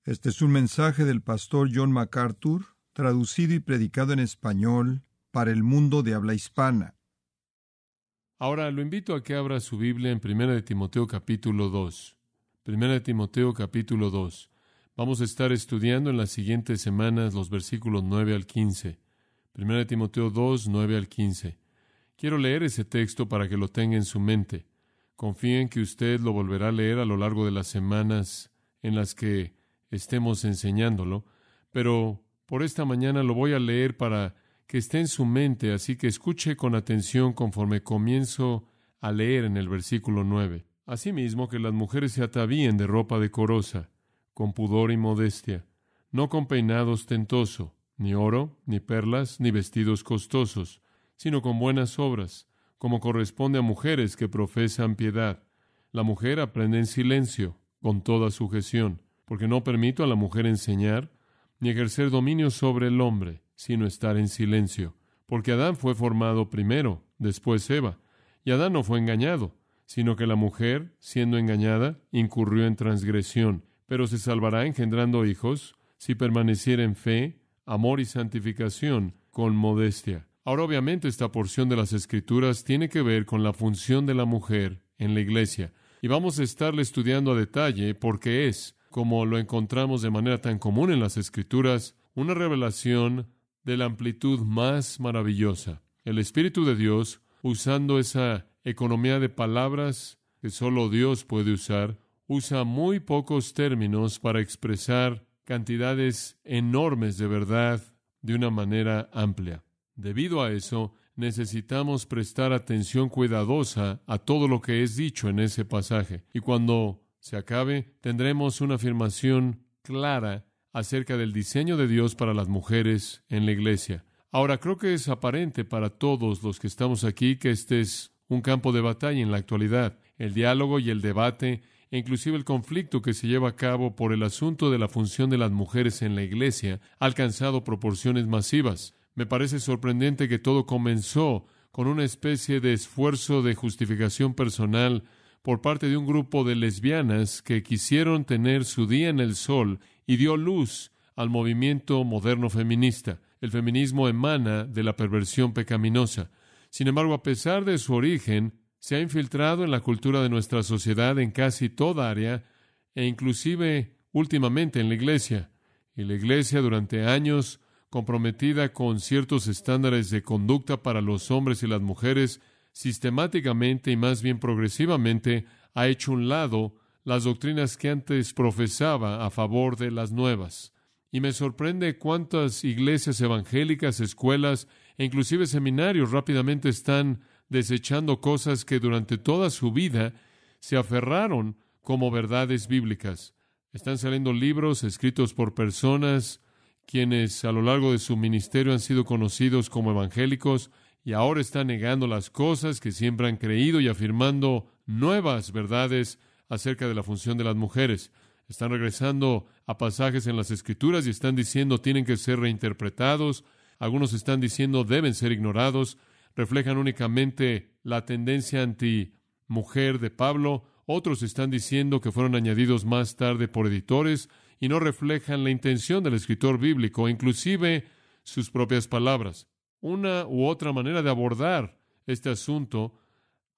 Este es un mensaje del pastor John MacArthur, traducido y predicado en español para el mundo de habla hispana. Ahora lo invito a que abra su Biblia en 1 Timoteo capítulo 2. 1 Timoteo capítulo 2. Vamos a estar estudiando en las siguientes semanas los versículos 9 al 15. 1 Timoteo 2, 9 al 15. Quiero leer ese texto para que lo tenga en su mente. Confío en que usted lo volverá a leer a lo largo de las semanas en las que estemos enseñándolo, pero por esta mañana lo voy a leer para que esté en su mente, así que escuche con atención conforme comienzo a leer en el versículo 9. Asimismo, que las mujeres se atavíen de ropa decorosa, con pudor y modestia, no con peinado ostentoso, ni oro, ni perlas, ni vestidos costosos, sino con buenas obras, como corresponde a mujeres que profesan piedad. La mujer aprende en silencio, con toda sujeción, porque no permito a la mujer enseñar, ni ejercer dominio sobre el hombre, sino estar en silencio. Porque Adán fue formado primero, después Eva, y Adán no fue engañado, sino que la mujer, siendo engañada, incurrió en transgresión, pero se salvará engendrando hijos, si permaneciera en fe, amor y santificación, con modestia. Ahora, obviamente, esta porción de las Escrituras tiene que ver con la función de la mujer en la iglesia, y vamos a estarle estudiando a detalle porque es, como lo encontramos de manera tan común en las Escrituras, una revelación de la amplitud más maravillosa. El Espíritu de Dios, usando esa economía de palabras que solo Dios puede usar, usa muy pocos términos para expresar cantidades enormes de verdad de una manera amplia. Debido a eso, necesitamos prestar atención cuidadosa a todo lo que es dicho en ese pasaje. Y cuando se acabe, tendremos una afirmación clara acerca del diseño de Dios para las mujeres en la iglesia. Ahora, creo que es aparente para todos los que estamos aquí que este es un campo de batalla en la actualidad. El diálogo y el debate, e inclusive el conflicto que se lleva a cabo por el asunto de la función de las mujeres en la iglesia, ha alcanzado proporciones masivas. Me parece sorprendente que todo comenzó con una especie de esfuerzo de justificación personal por parte de un grupo de lesbianas que quisieron tener su día en el sol y dio luz al movimiento moderno feminista. El feminismo emana de la perversión pecaminosa. Sin embargo, a pesar de su origen, se ha infiltrado en la cultura de nuestra sociedad en casi toda área e inclusive últimamente en la iglesia. Y la iglesia durante años, comprometida con ciertos estándares de conducta para los hombres y las mujeres, sistemáticamente y más bien progresivamente ha hecho un lado las doctrinas que antes profesaba a favor de las nuevas. Y me sorprende cuántas iglesias evangélicas, escuelas e inclusive seminarios rápidamente están desechando cosas que durante toda su vida se aferraron como verdades bíblicas. Están saliendo libros escritos por personas quienes a lo largo de su ministerio han sido conocidos como evangélicos y ahora están negando las cosas que siempre han creído y afirmando nuevas verdades acerca de la función de las mujeres. Están regresando a pasajes en las Escrituras y están diciendo tienen que ser reinterpretados. Algunos están diciendo deben ser ignorados. Reflejan únicamente la tendencia anti-mujer de Pablo. Otros están diciendo que fueron añadidos más tarde por editores y no reflejan la intención del escritor bíblico, inclusive sus propias palabras. Una u otra manera de abordar este asunto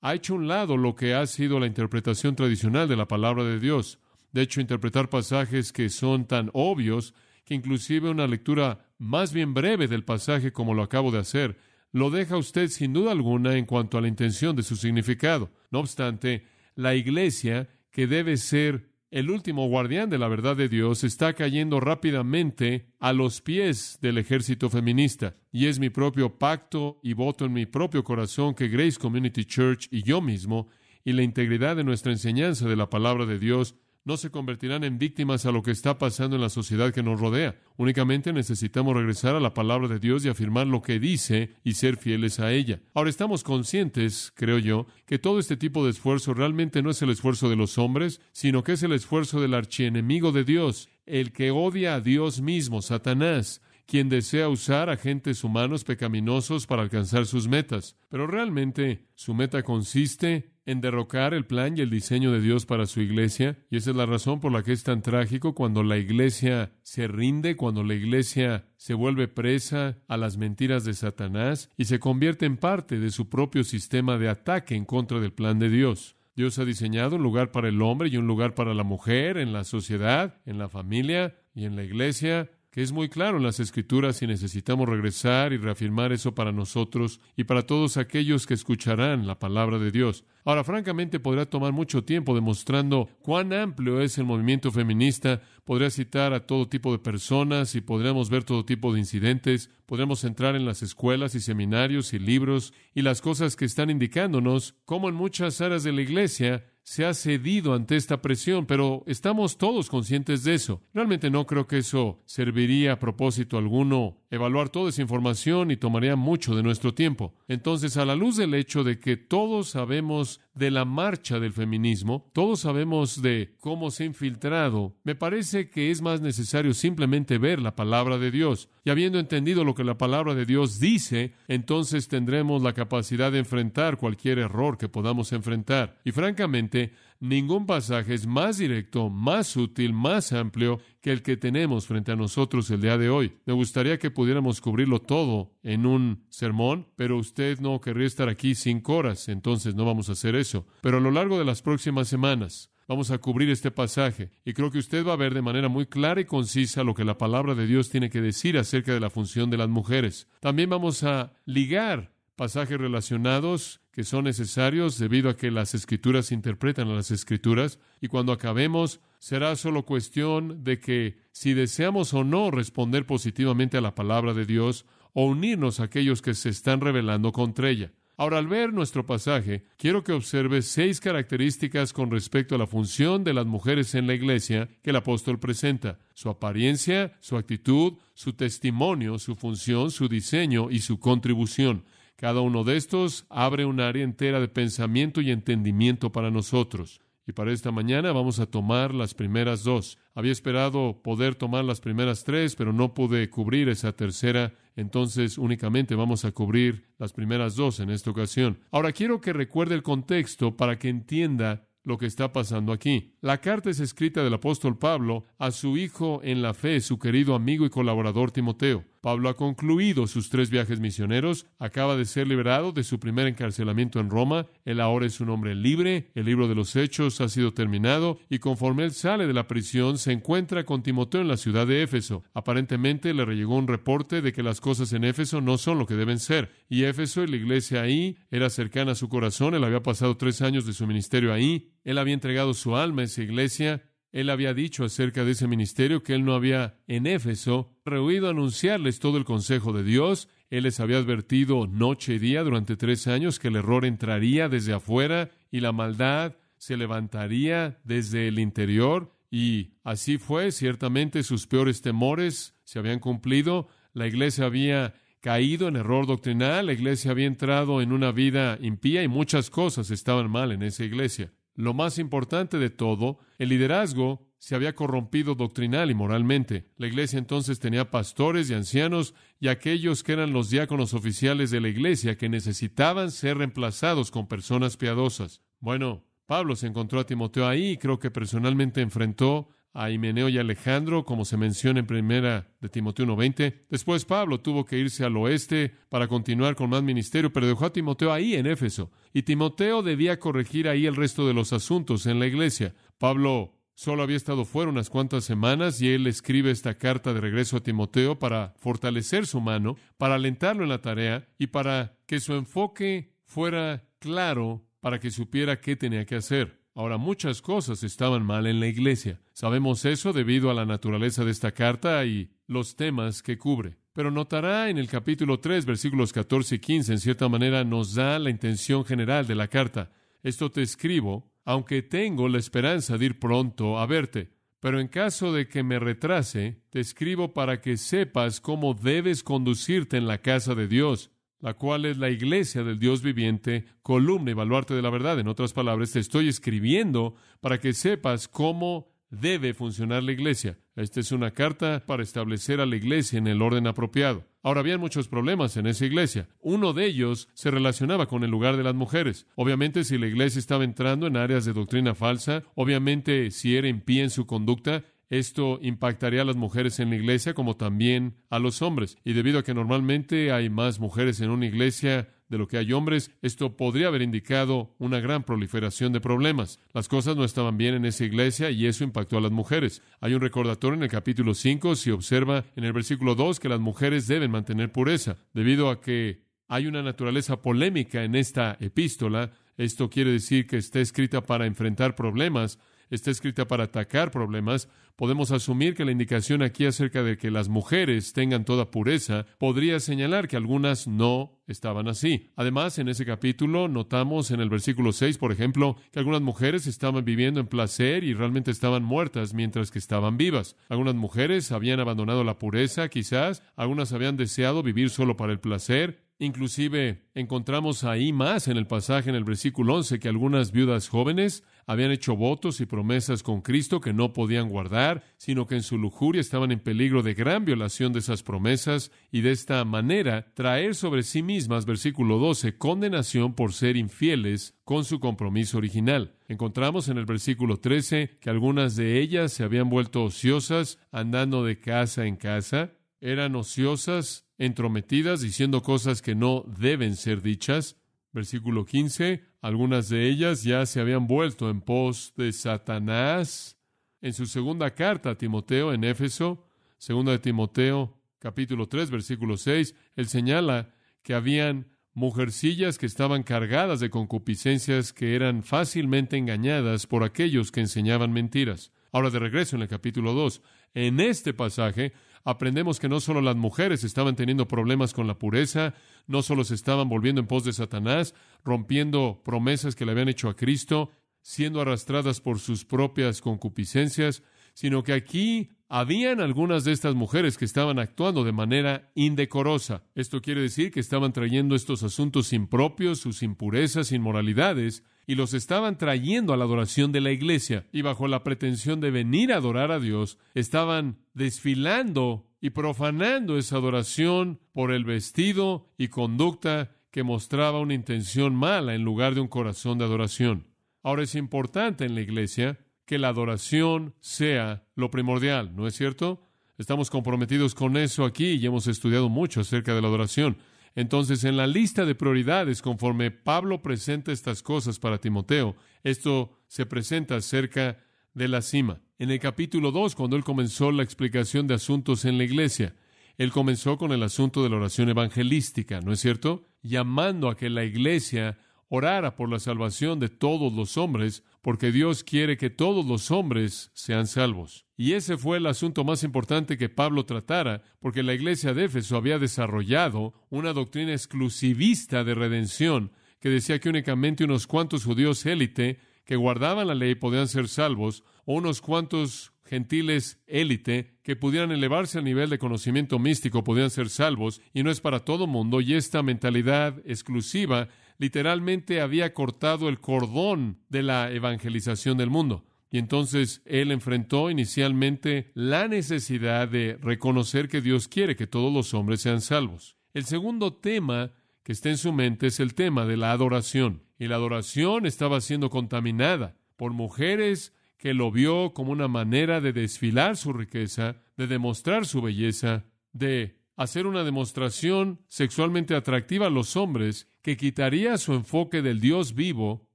ha hecho a un lado lo que ha sido la interpretación tradicional de la palabra de Dios. De hecho, interpretar pasajes que son tan obvios que inclusive una lectura más bien breve del pasaje como lo acabo de hacer, lo deja usted sin duda alguna en cuanto a la intención de su significado. No obstante, la iglesia, que debe ser el último guardián de la verdad de Dios, está cayendo rápidamente a los pies del ejército feminista. Y es mi propio pacto y voto en mi propio corazón que Grace Community Church y yo mismo, y la integridad de nuestra enseñanza de la palabra de Dios, no se convertirán en víctimas a lo que está pasando en la sociedad que nos rodea. Únicamente necesitamos regresar a la palabra de Dios y afirmar lo que dice y ser fieles a ella. Ahora, estamos conscientes, creo yo, que todo este tipo de esfuerzo realmente no es el esfuerzo de los hombres, sino que es el esfuerzo del archienemigo de Dios, el que odia a Dios mismo, Satanás, quien desea usar agentes humanos pecaminosos para alcanzar sus metas. Pero realmente su meta consiste en derrocar el plan y el diseño de Dios para su iglesia, y esa es la razón por la que es tan trágico cuando la iglesia se rinde, cuando la iglesia se vuelve presa a las mentiras de Satanás y se convierte en parte de su propio sistema de ataque en contra del plan de Dios. Dios ha diseñado un lugar para el hombre y un lugar para la mujer en la sociedad, en la familia y en la iglesia, que es muy claro en las Escrituras, y necesitamos regresar y reafirmar eso para nosotros y para todos aquellos que escucharán la palabra de Dios. Ahora, francamente, podría tomar mucho tiempo demostrando cuán amplio es el movimiento feminista. Podría citar a todo tipo de personas y podríamos ver todo tipo de incidentes. Podríamos entrar en las escuelas y seminarios y libros y las cosas que están indicándonos cómo en muchas áreas de la iglesia se ha cedido ante esta presión, pero estamos todos conscientes de eso. Realmente no creo que eso serviría a propósito alguno evaluar toda esa información y tomaría mucho de nuestro tiempo. Entonces, a la luz del hecho de que todos sabemos de la marcha del feminismo, todos sabemos de cómo se ha infiltrado, me parece que es más necesario simplemente ver la palabra de Dios. Y habiendo entendido lo que la palabra de Dios dice, entonces tendremos la capacidad de enfrentar cualquier error que podamos enfrentar. Y francamente, ningún pasaje es más directo, más útil, más amplio que el que tenemos frente a nosotros el día de hoy. Me gustaría que pudiéramos cubrirlo todo en un sermón, pero usted no querría estar aquí 5 horas, entonces no vamos a hacer eso. Pero a lo largo de las próximas semanas vamos a cubrir este pasaje y creo que usted va a ver de manera muy clara y concisa lo que la palabra de Dios tiene que decir acerca de la función de las mujeres. También vamos a ligar pasajes relacionados que son necesarios debido a que las Escrituras interpretan a las Escrituras, y cuando acabemos será solo cuestión de que si deseamos o no responder positivamente a la palabra de Dios o unirnos a aquellos que se están rebelando contra ella. Ahora, al ver nuestro pasaje, quiero que observe 6 características con respecto a la función de las mujeres en la iglesia que el apóstol presenta: su apariencia, su actitud, su testimonio, su función, su diseño y su contribución. Cada uno de estos abre un área entera de pensamiento y entendimiento para nosotros. Y para esta mañana vamos a tomar las primeras 2. Había esperado poder tomar las primeras 3, pero no pude cubrir esa tercera. Entonces únicamente vamos a cubrir las primeras 2 en esta ocasión. Ahora quiero que recuerde el contexto para que entienda lo que está pasando aquí. La carta es escrita del apóstol Pablo a su hijo en la fe, su querido amigo y colaborador Timoteo. Pablo ha concluido sus 3 viajes misioneros, acaba de ser liberado de su primer encarcelamiento en Roma, él ahora es un hombre libre, el libro de los Hechos ha sido terminado, y conforme él sale de la prisión, se encuentra con Timoteo en la ciudad de Éfeso. Aparentemente le llegó un reporte de que las cosas en Éfeso no son lo que deben ser, y Éfeso y la iglesia ahí era cercana a su corazón. Él había pasado 3 años de su ministerio ahí, él había entregado su alma a esa iglesia. Él había dicho acerca de ese ministerio que él no había en Éfeso rehuido anunciarles todo el consejo de Dios. Él les había advertido noche y día durante 3 años que el error entraría desde afuera y la maldad se levantaría desde el interior. Y así fue. Ciertamente sus peores temores se habían cumplido. La iglesia había caído en error doctrinal. La iglesia había entrado en una vida impía y muchas cosas estaban mal en esa iglesia. Lo más importante de todo, el liderazgo se había corrompido doctrinal y moralmente. La iglesia entonces tenía pastores y ancianos y aquellos que eran los diáconos oficiales de la iglesia que necesitaban ser reemplazados con personas piadosas. Bueno, Pablo se encontró a Timoteo ahí y creo que personalmente enfrentó a Himeneo y Alejandro, como se menciona en 1 de Timoteo 1:20. Después Pablo tuvo que irse al oeste para continuar con más ministerio, pero dejó a Timoteo ahí en Éfeso. Y Timoteo debía corregir ahí el resto de los asuntos en la iglesia. Pablo solo había estado fuera unas cuantas semanas y él escribe esta carta de regreso a Timoteo para fortalecer su mano, para alentarlo en la tarea y para que su enfoque fuera claro, para que supiera qué tenía que hacer. Ahora, muchas cosas estaban mal en la iglesia. Sabemos eso debido a la naturaleza de esta carta y los temas que cubre. Pero notará en el capítulo 3, versículos 14 y 15, en cierta manera nos da la intención general de la carta. Esto te escribo, aunque tengo la esperanza de ir pronto a verte. Pero en caso de que me retrase, te escribo para que sepas cómo debes conducirte en la casa de Dios, la cual es la iglesia del Dios viviente, columna y baluarte de la verdad. En otras palabras, te estoy escribiendo para que sepas cómo debe funcionar la iglesia. Esta es una carta para establecer a la iglesia en el orden apropiado. Ahora, había muchos problemas en esa iglesia. Uno de ellos se relacionaba con el lugar de las mujeres. Obviamente, si la iglesia estaba entrando en áreas de doctrina falsa, obviamente si era impía en su conducta, esto impactaría a las mujeres en la iglesia como también a los hombres. Y debido a que normalmente hay más mujeres en una iglesia de lo que hay hombres, esto podría haber indicado una gran proliferación de problemas. Las cosas no estaban bien en esa iglesia y eso impactó a las mujeres. Hay un recordatorio en el capítulo 5, si observa en el versículo 2, que las mujeres deben mantener pureza. Debido a que hay una naturaleza polémica en esta epístola, esto quiere decir que está escrita para enfrentar problemas, está escrita para atacar problemas. Podemos asumir que la indicación aquí acerca de que las mujeres tengan toda pureza podría señalar que algunas no estaban así. Además, en ese capítulo notamos en el versículo 6, por ejemplo, que algunas mujeres estaban viviendo en placer y realmente estaban muertas mientras que estaban vivas. Algunas mujeres habían abandonado la pureza, quizás. Algunas habían deseado vivir solo para el placer. Inclusive encontramos ahí más en el pasaje, en el versículo 11, que algunas viudas jóvenes habían hecho votos y promesas con Cristo que no podían guardar, sino que en su lujuria estaban en peligro de gran violación de esas promesas y de esta manera traer sobre sí mismas, versículo 12, condenación por ser infieles con su compromiso original. Encontramos en el versículo 13 que algunas de ellas se habían vuelto ociosas, andando de casa en casa. Eran ociosas, entrometidas, diciendo cosas que no deben ser dichas. Versículo 15, algunas de ellas ya se habían vuelto en pos de Satanás. En su segunda carta a Timoteo, en Éfeso, segunda de Timoteo, capítulo 3, versículo 6, él señala que habían mujercillas que estaban cargadas de concupiscencias que eran fácilmente engañadas por aquellos que enseñaban mentiras. Ahora, de regreso en el capítulo 2, en este pasaje aprendemos que no solo las mujeres estaban teniendo problemas con la pureza, no solo se estaban volviendo en pos de Satanás, rompiendo promesas que le habían hecho a Cristo, siendo arrastradas por sus propias concupiscencias, sino que aquí habían algunas de estas mujeres que estaban actuando de manera indecorosa. Esto quiere decir que estaban trayendo estos asuntos impropios, sus impurezas, inmoralidades, y los estaban trayendo a la adoración de la iglesia. Y bajo la pretensión de venir a adorar a Dios, estaban desfilando y profanando esa adoración por el vestido y conducta que mostraba una intención mala en lugar de un corazón de adoración. Ahora, es importante en la iglesia que la adoración sea lo primordial, ¿no es cierto? Estamos comprometidos con eso aquí y hemos estudiado mucho acerca de la adoración. Entonces, en la lista de prioridades, conforme Pablo presenta estas cosas para Timoteo, esto se presenta acerca de la cima. En el capítulo 2, cuando él comenzó la explicación de asuntos en la iglesia, él comenzó con el asunto de la oración evangelística, ¿no es cierto? Llamando a que la iglesia orara por la salvación de todos los hombres, porque Dios quiere que todos los hombres sean salvos. Y ese fue el asunto más importante que Pablo tratara, porque la iglesia de Éfeso había desarrollado una doctrina exclusivista de redención, que decía que únicamente unos cuantos judíos élite que guardaban la ley podían ser salvos, o unos cuantos gentiles élite que pudieran elevarse al nivel de conocimiento místico podían ser salvos, y no es para todo mundo, y esta mentalidad exclusiva literalmente había cortado el cordón de la evangelización del mundo. Y entonces él enfrentó inicialmente la necesidad de reconocer que Dios quiere que todos los hombres sean salvos. El segundo tema que está en su mente es el tema de la adoración. Y la adoración estaba siendo contaminada por mujeres que lo vio como una manera de desfilar su riqueza, de demostrar su belleza, de hacer una demostración sexualmente atractiva a los hombres que quitaría su enfoque del Dios vivo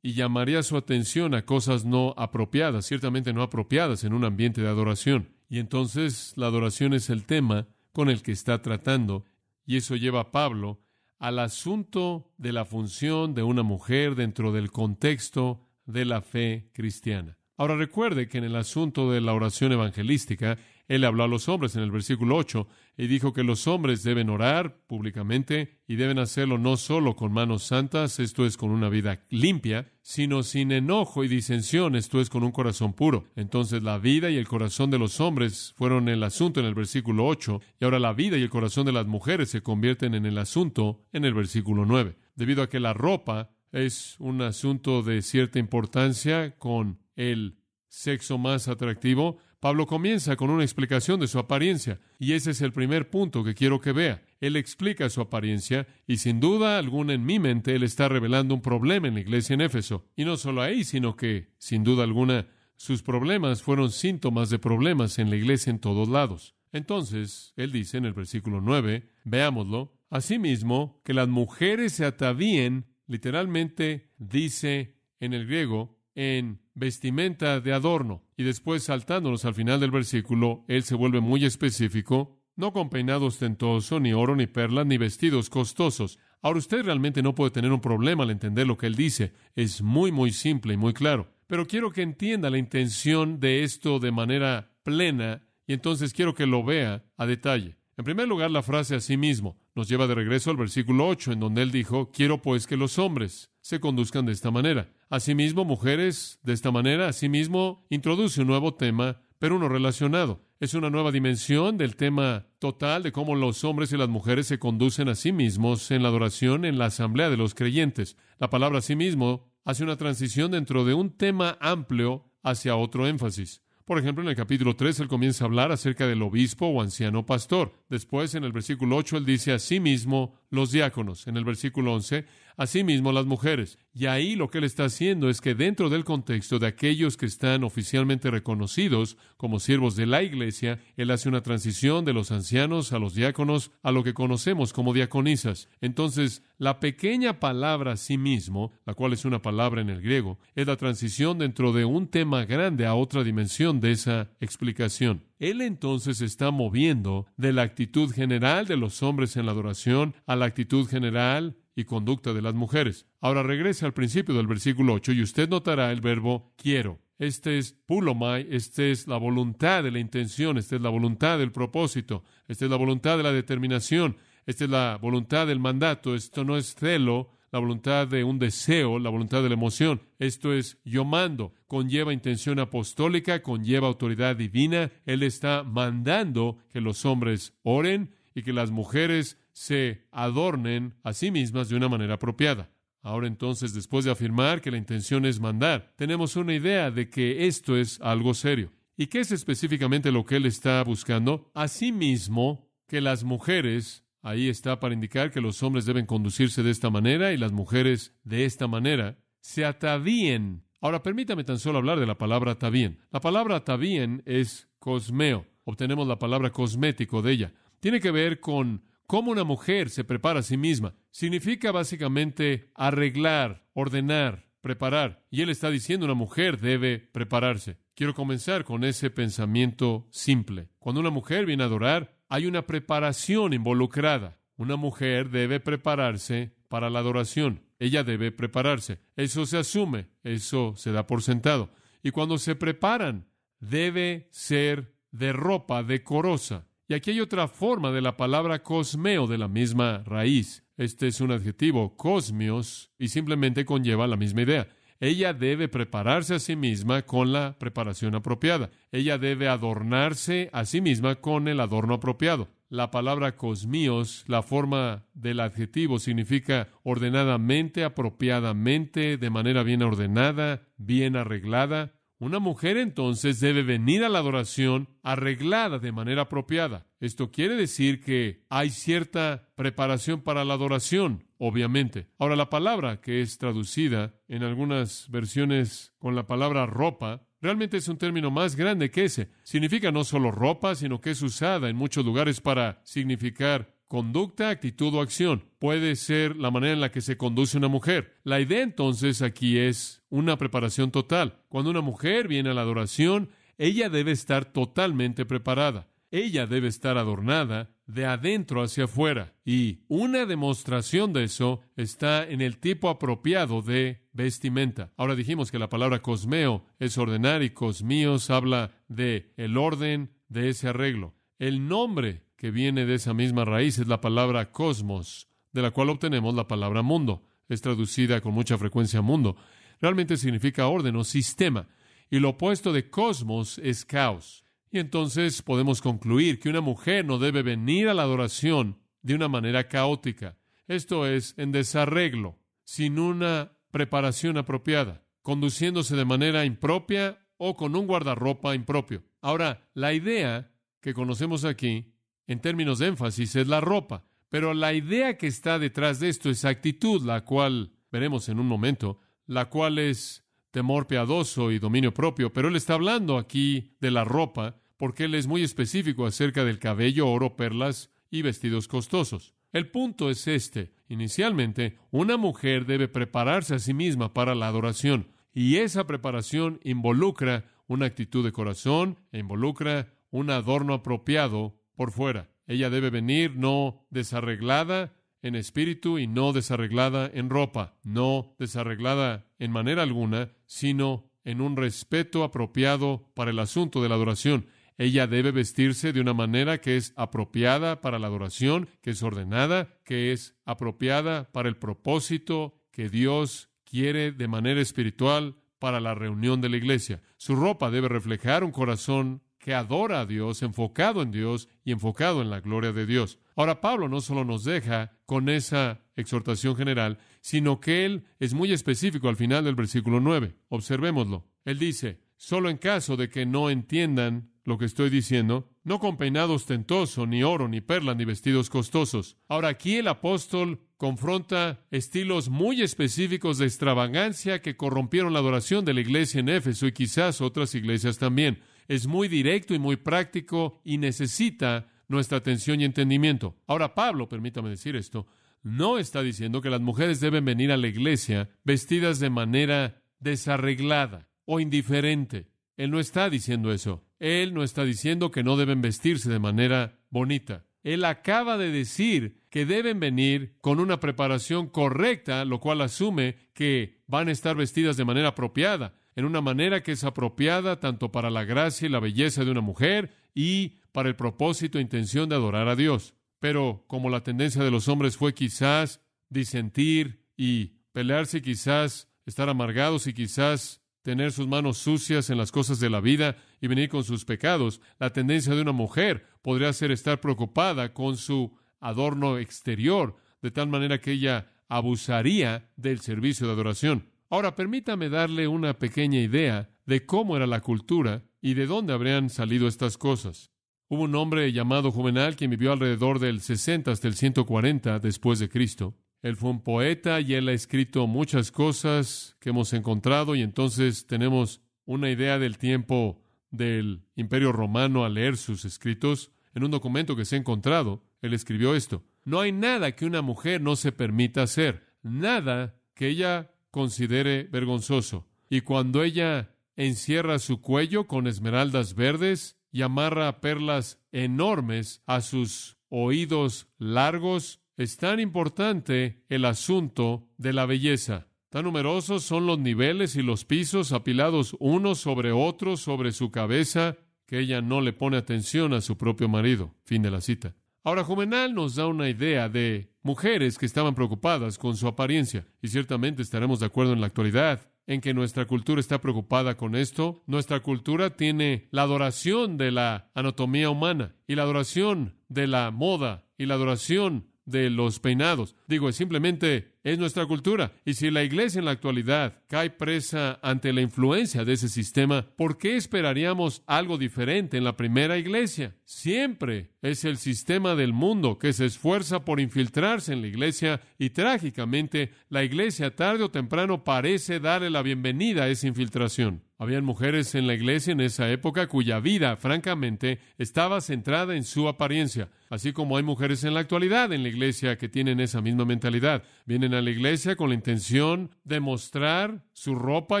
y llamaría su atención a cosas no apropiadas, ciertamente no apropiadas en un ambiente de adoración. Y entonces la adoración es el tema con el que está tratando, y eso lleva a Pablo al asunto de la función de una mujer dentro del contexto de la fe cristiana. Ahora recuerde que en el asunto de la oración evangelística, él habló a los hombres en el versículo 8 y dijo que los hombres deben orar públicamente y deben hacerlo no solo con manos santas, esto es con una vida limpia, sino sin enojo y disensión, esto es con un corazón puro. Entonces la vida y el corazón de los hombres fueron el asunto en el versículo 8 y ahora la vida y el corazón de las mujeres se convierten en el asunto en el versículo 9. Debido a que la ropa es un asunto de cierta importancia con el sexo más atractivo, Pablo comienza con una explicación de su apariencia, y ese es el primer punto que quiero que vea. Él explica su apariencia, y sin duda alguna en mi mente, él está revelando un problema en la iglesia en Éfeso. Y no solo ahí, sino que, sin duda alguna, sus problemas fueron síntomas de problemas en la iglesia en todos lados. Entonces, él dice en el versículo 9, veámoslo, asimismo, que las mujeres se atavíen, literalmente dice en el griego, en vestimenta de adorno. Y después, saltándonos al final del versículo, él se vuelve muy específico, no con peinado ostentoso, ni oro, ni perlas, ni vestidos costosos. Ahora, usted realmente no puede tener un problema al entender lo que él dice. Es muy, muy simple y muy claro. Pero quiero que entienda la intención de esto de manera plena, y entonces quiero que lo vea a detalle. En primer lugar, la frase a sí mismo nos lleva de regreso al versículo 8, en donde él dijo, quiero pues que los hombres se conduzcan de esta manera. Asimismo, mujeres, de esta manera. Asimismo, introduce un nuevo tema, pero uno relacionado. Es una nueva dimensión del tema total de cómo los hombres y las mujeres se conducen a sí mismos en la adoración, en la asamblea de los creyentes. La palabra a sí mismo hace una transición dentro de un tema amplio hacia otro énfasis. Por ejemplo, en el capítulo 3, él comienza a hablar acerca del obispo o anciano pastor. Después, en el versículo 8, él dice, asimismo, los diáconos. En el versículo 11, asimismo, las mujeres. Y ahí lo que él está haciendo es que dentro del contexto de aquellos que están oficialmente reconocidos como siervos de la iglesia, él hace una transición de los ancianos a los diáconos, a lo que conocemos como diaconisas. Entonces, la pequeña palabra sí mismo, la cual es una palabra en el griego, es la transición dentro de un tema grande a otra dimensión de esa explicación. Él entonces está moviendo de la actitud general de los hombres en la adoración a la actitud general y conducta de las mujeres. Ahora regresa al principio del versículo 8 y usted notará el verbo quiero. Este es pulomai, esta es la voluntad de la intención, esta es la voluntad del propósito, esta es la voluntad de la determinación, esta es la voluntad del mandato. Esto no es celo, la voluntad de un deseo, la voluntad de la emoción. Esto es yo mando, conlleva intención apostólica, conlleva autoridad divina. Él está mandando que los hombres oren y que las mujeres se adornen a sí mismas de una manera apropiada. Ahora entonces, después de afirmar que la intención es mandar, tenemos una idea de que esto es algo serio. ¿Y qué es específicamente lo que él está buscando? Asimismo, que las mujeres, ahí está para indicar que los hombres deben conducirse de esta manera y las mujeres de esta manera, se atavíen. Ahora, permítame tan solo hablar de la palabra atavíen. La palabra atavíen es cosmeo. Obtenemos la palabra cosmético de ella. Tiene que ver con cómo una mujer se prepara a sí misma. Significa básicamente arreglar, ordenar, preparar. Y él está diciendo una mujer debe prepararse. Quiero comenzar con ese pensamiento simple. Cuando una mujer viene a adorar, hay una preparación involucrada. Una mujer debe prepararse para la adoración. Ella debe prepararse. Eso se asume, eso se da por sentado. Y cuando se preparan, debe ser de ropa decorosa. Y aquí hay otra forma de la palabra cosmeo de la misma raíz. Este es un adjetivo, cosmios, y simplemente conlleva la misma idea. Ella debe prepararse a sí misma con la preparación apropiada. Ella debe adornarse a sí misma con el adorno apropiado. La palabra cosmios, la forma del adjetivo, significa ordenadamente, apropiadamente, de manera bien ordenada, bien arreglada. Una mujer entonces debe venir a la adoración arreglada de manera apropiada. Esto quiere decir que hay cierta preparación para la adoración, obviamente. Ahora, la palabra que es traducida en algunas versiones con la palabra ropa, realmente es un término más grande que ese. Significa no solo ropa, sino que es usada en muchos lugares para significar conducta, actitud o acción. Puede ser la manera en la que se conduce una mujer. La idea entonces aquí es una preparación total. Cuando una mujer viene a la adoración, ella debe estar totalmente preparada. Ella debe estar adornada de adentro hacia afuera. Y una demostración de eso está en el tipo apropiado de vestimenta. Ahora dijimos que la palabra cosmeo es ordenar y cosmíos habla de el orden de ese arreglo. El nombre que viene de esa misma raíz es la palabra cosmos, de la cual obtenemos la palabra mundo. Es traducida con mucha frecuencia mundo. Realmente significa orden o sistema. Y lo opuesto de cosmos es caos. Y entonces podemos concluir que una mujer no debe venir a la adoración de una manera caótica. Esto es, en desarreglo, sin una preparación apropiada, conduciéndose de manera impropia o con un guardarropa impropio. Ahora, la idea que conocemos aquí, en términos de énfasis, es la ropa. Pero la idea que está detrás de esto es actitud, la cual veremos en un momento, la cual es temor piadoso y dominio propio. Pero él está hablando aquí de la ropa porque él es muy específico acerca del cabello, oro, perlas y vestidos costosos. El punto es este. Inicialmente, una mujer debe prepararse a sí misma para la adoración. Y esa preparación involucra una actitud de corazón e involucra un adorno apropiado por fuera. Ella debe venir no desarreglada en espíritu y no desarreglada en ropa, no desarreglada en manera alguna, sino en un respeto apropiado para el asunto de la adoración. Ella debe vestirse de una manera que es apropiada para la adoración, que es ordenada, que es apropiada para el propósito que Dios quiere de manera espiritual para la reunión de la iglesia. Su ropa debe reflejar un corazón que adora a Dios, enfocado en Dios y enfocado en la gloria de Dios. Ahora, Pablo no solo nos deja con esa exhortación general, sino que él es muy específico al final del versículo 9. Observémoslo. Él dice, solo en caso de que no entiendan lo que estoy diciendo, no con peinado ostentoso, ni oro, ni perlas, ni vestidos costosos. Ahora, aquí el apóstol confronta estilos muy específicos de extravagancia que corrompieron la adoración de la iglesia en Éfeso y quizás otras iglesias también. Es muy directo y muy práctico y necesita nuestra atención y entendimiento. Ahora, Pablo, permítame decir esto, no está diciendo que las mujeres deben venir a la iglesia vestidas de manera desarreglada o indiferente. Él no está diciendo eso. Él no está diciendo que no deben vestirse de manera bonita. Él acaba de decir que deben venir con una preparación correcta, lo cual asume que van a estar vestidas de manera apropiada, en una manera que es apropiada tanto para la gracia y la belleza de una mujer y para el propósito e intención de adorar a Dios. Pero como la tendencia de los hombres fue quizás disentir y pelearse, y quizás estar amargados y quizás tener sus manos sucias en las cosas de la vida y venir con sus pecados, la tendencia de una mujer podría ser estar preocupada con su adorno exterior, de tal manera que ella abusaría del servicio de adoración. Ahora, permítame darle una pequeña idea de cómo era la cultura y de dónde habrían salido estas cosas. Hubo un hombre llamado Juvenal quien vivió alrededor del 60 hasta el 140 después de Cristo. Él fue un poeta y él ha escrito muchas cosas que hemos encontrado y entonces tenemos una idea del tiempo del Imperio Romano al leer sus escritos. En un documento que se ha encontrado, él escribió esto: no hay nada que una mujer no se permita hacer, nada que ella considere vergonzoso. Y cuando ella encierra su cuello con esmeraldas verdes y amarra perlas enormes a sus oídos largos, es tan importante el asunto de la belleza. Tan numerosos son los niveles y los pisos apilados unos sobre otros sobre su cabeza que ella no le pone atención a su propio marido. Fin de la cita. Ahora, Juvenal nos da una idea de mujeres que estaban preocupadas con su apariencia, y ciertamente estaremos de acuerdo en la actualidad en que nuestra cultura está preocupada con esto. Nuestra cultura tiene la adoración de la anatomía humana, y la adoración de la moda, y la adoración de los peinados. Simplemente es nuestra cultura. Y si la iglesia en la actualidad cae presa ante la influencia de ese sistema, ¿por qué esperaríamos algo diferente en la primera iglesia? Siempre es el sistema del mundo que se esfuerza por infiltrarse en la iglesia y trágicamente la iglesia tarde o temprano parece darle la bienvenida a esa infiltración. Habían mujeres en la iglesia en esa época cuya vida, francamente, estaba centrada en su apariencia, así como hay mujeres en la actualidad en la iglesia que tienen esa misma mentalidad. Vienen a la iglesia con la intención de mostrar su ropa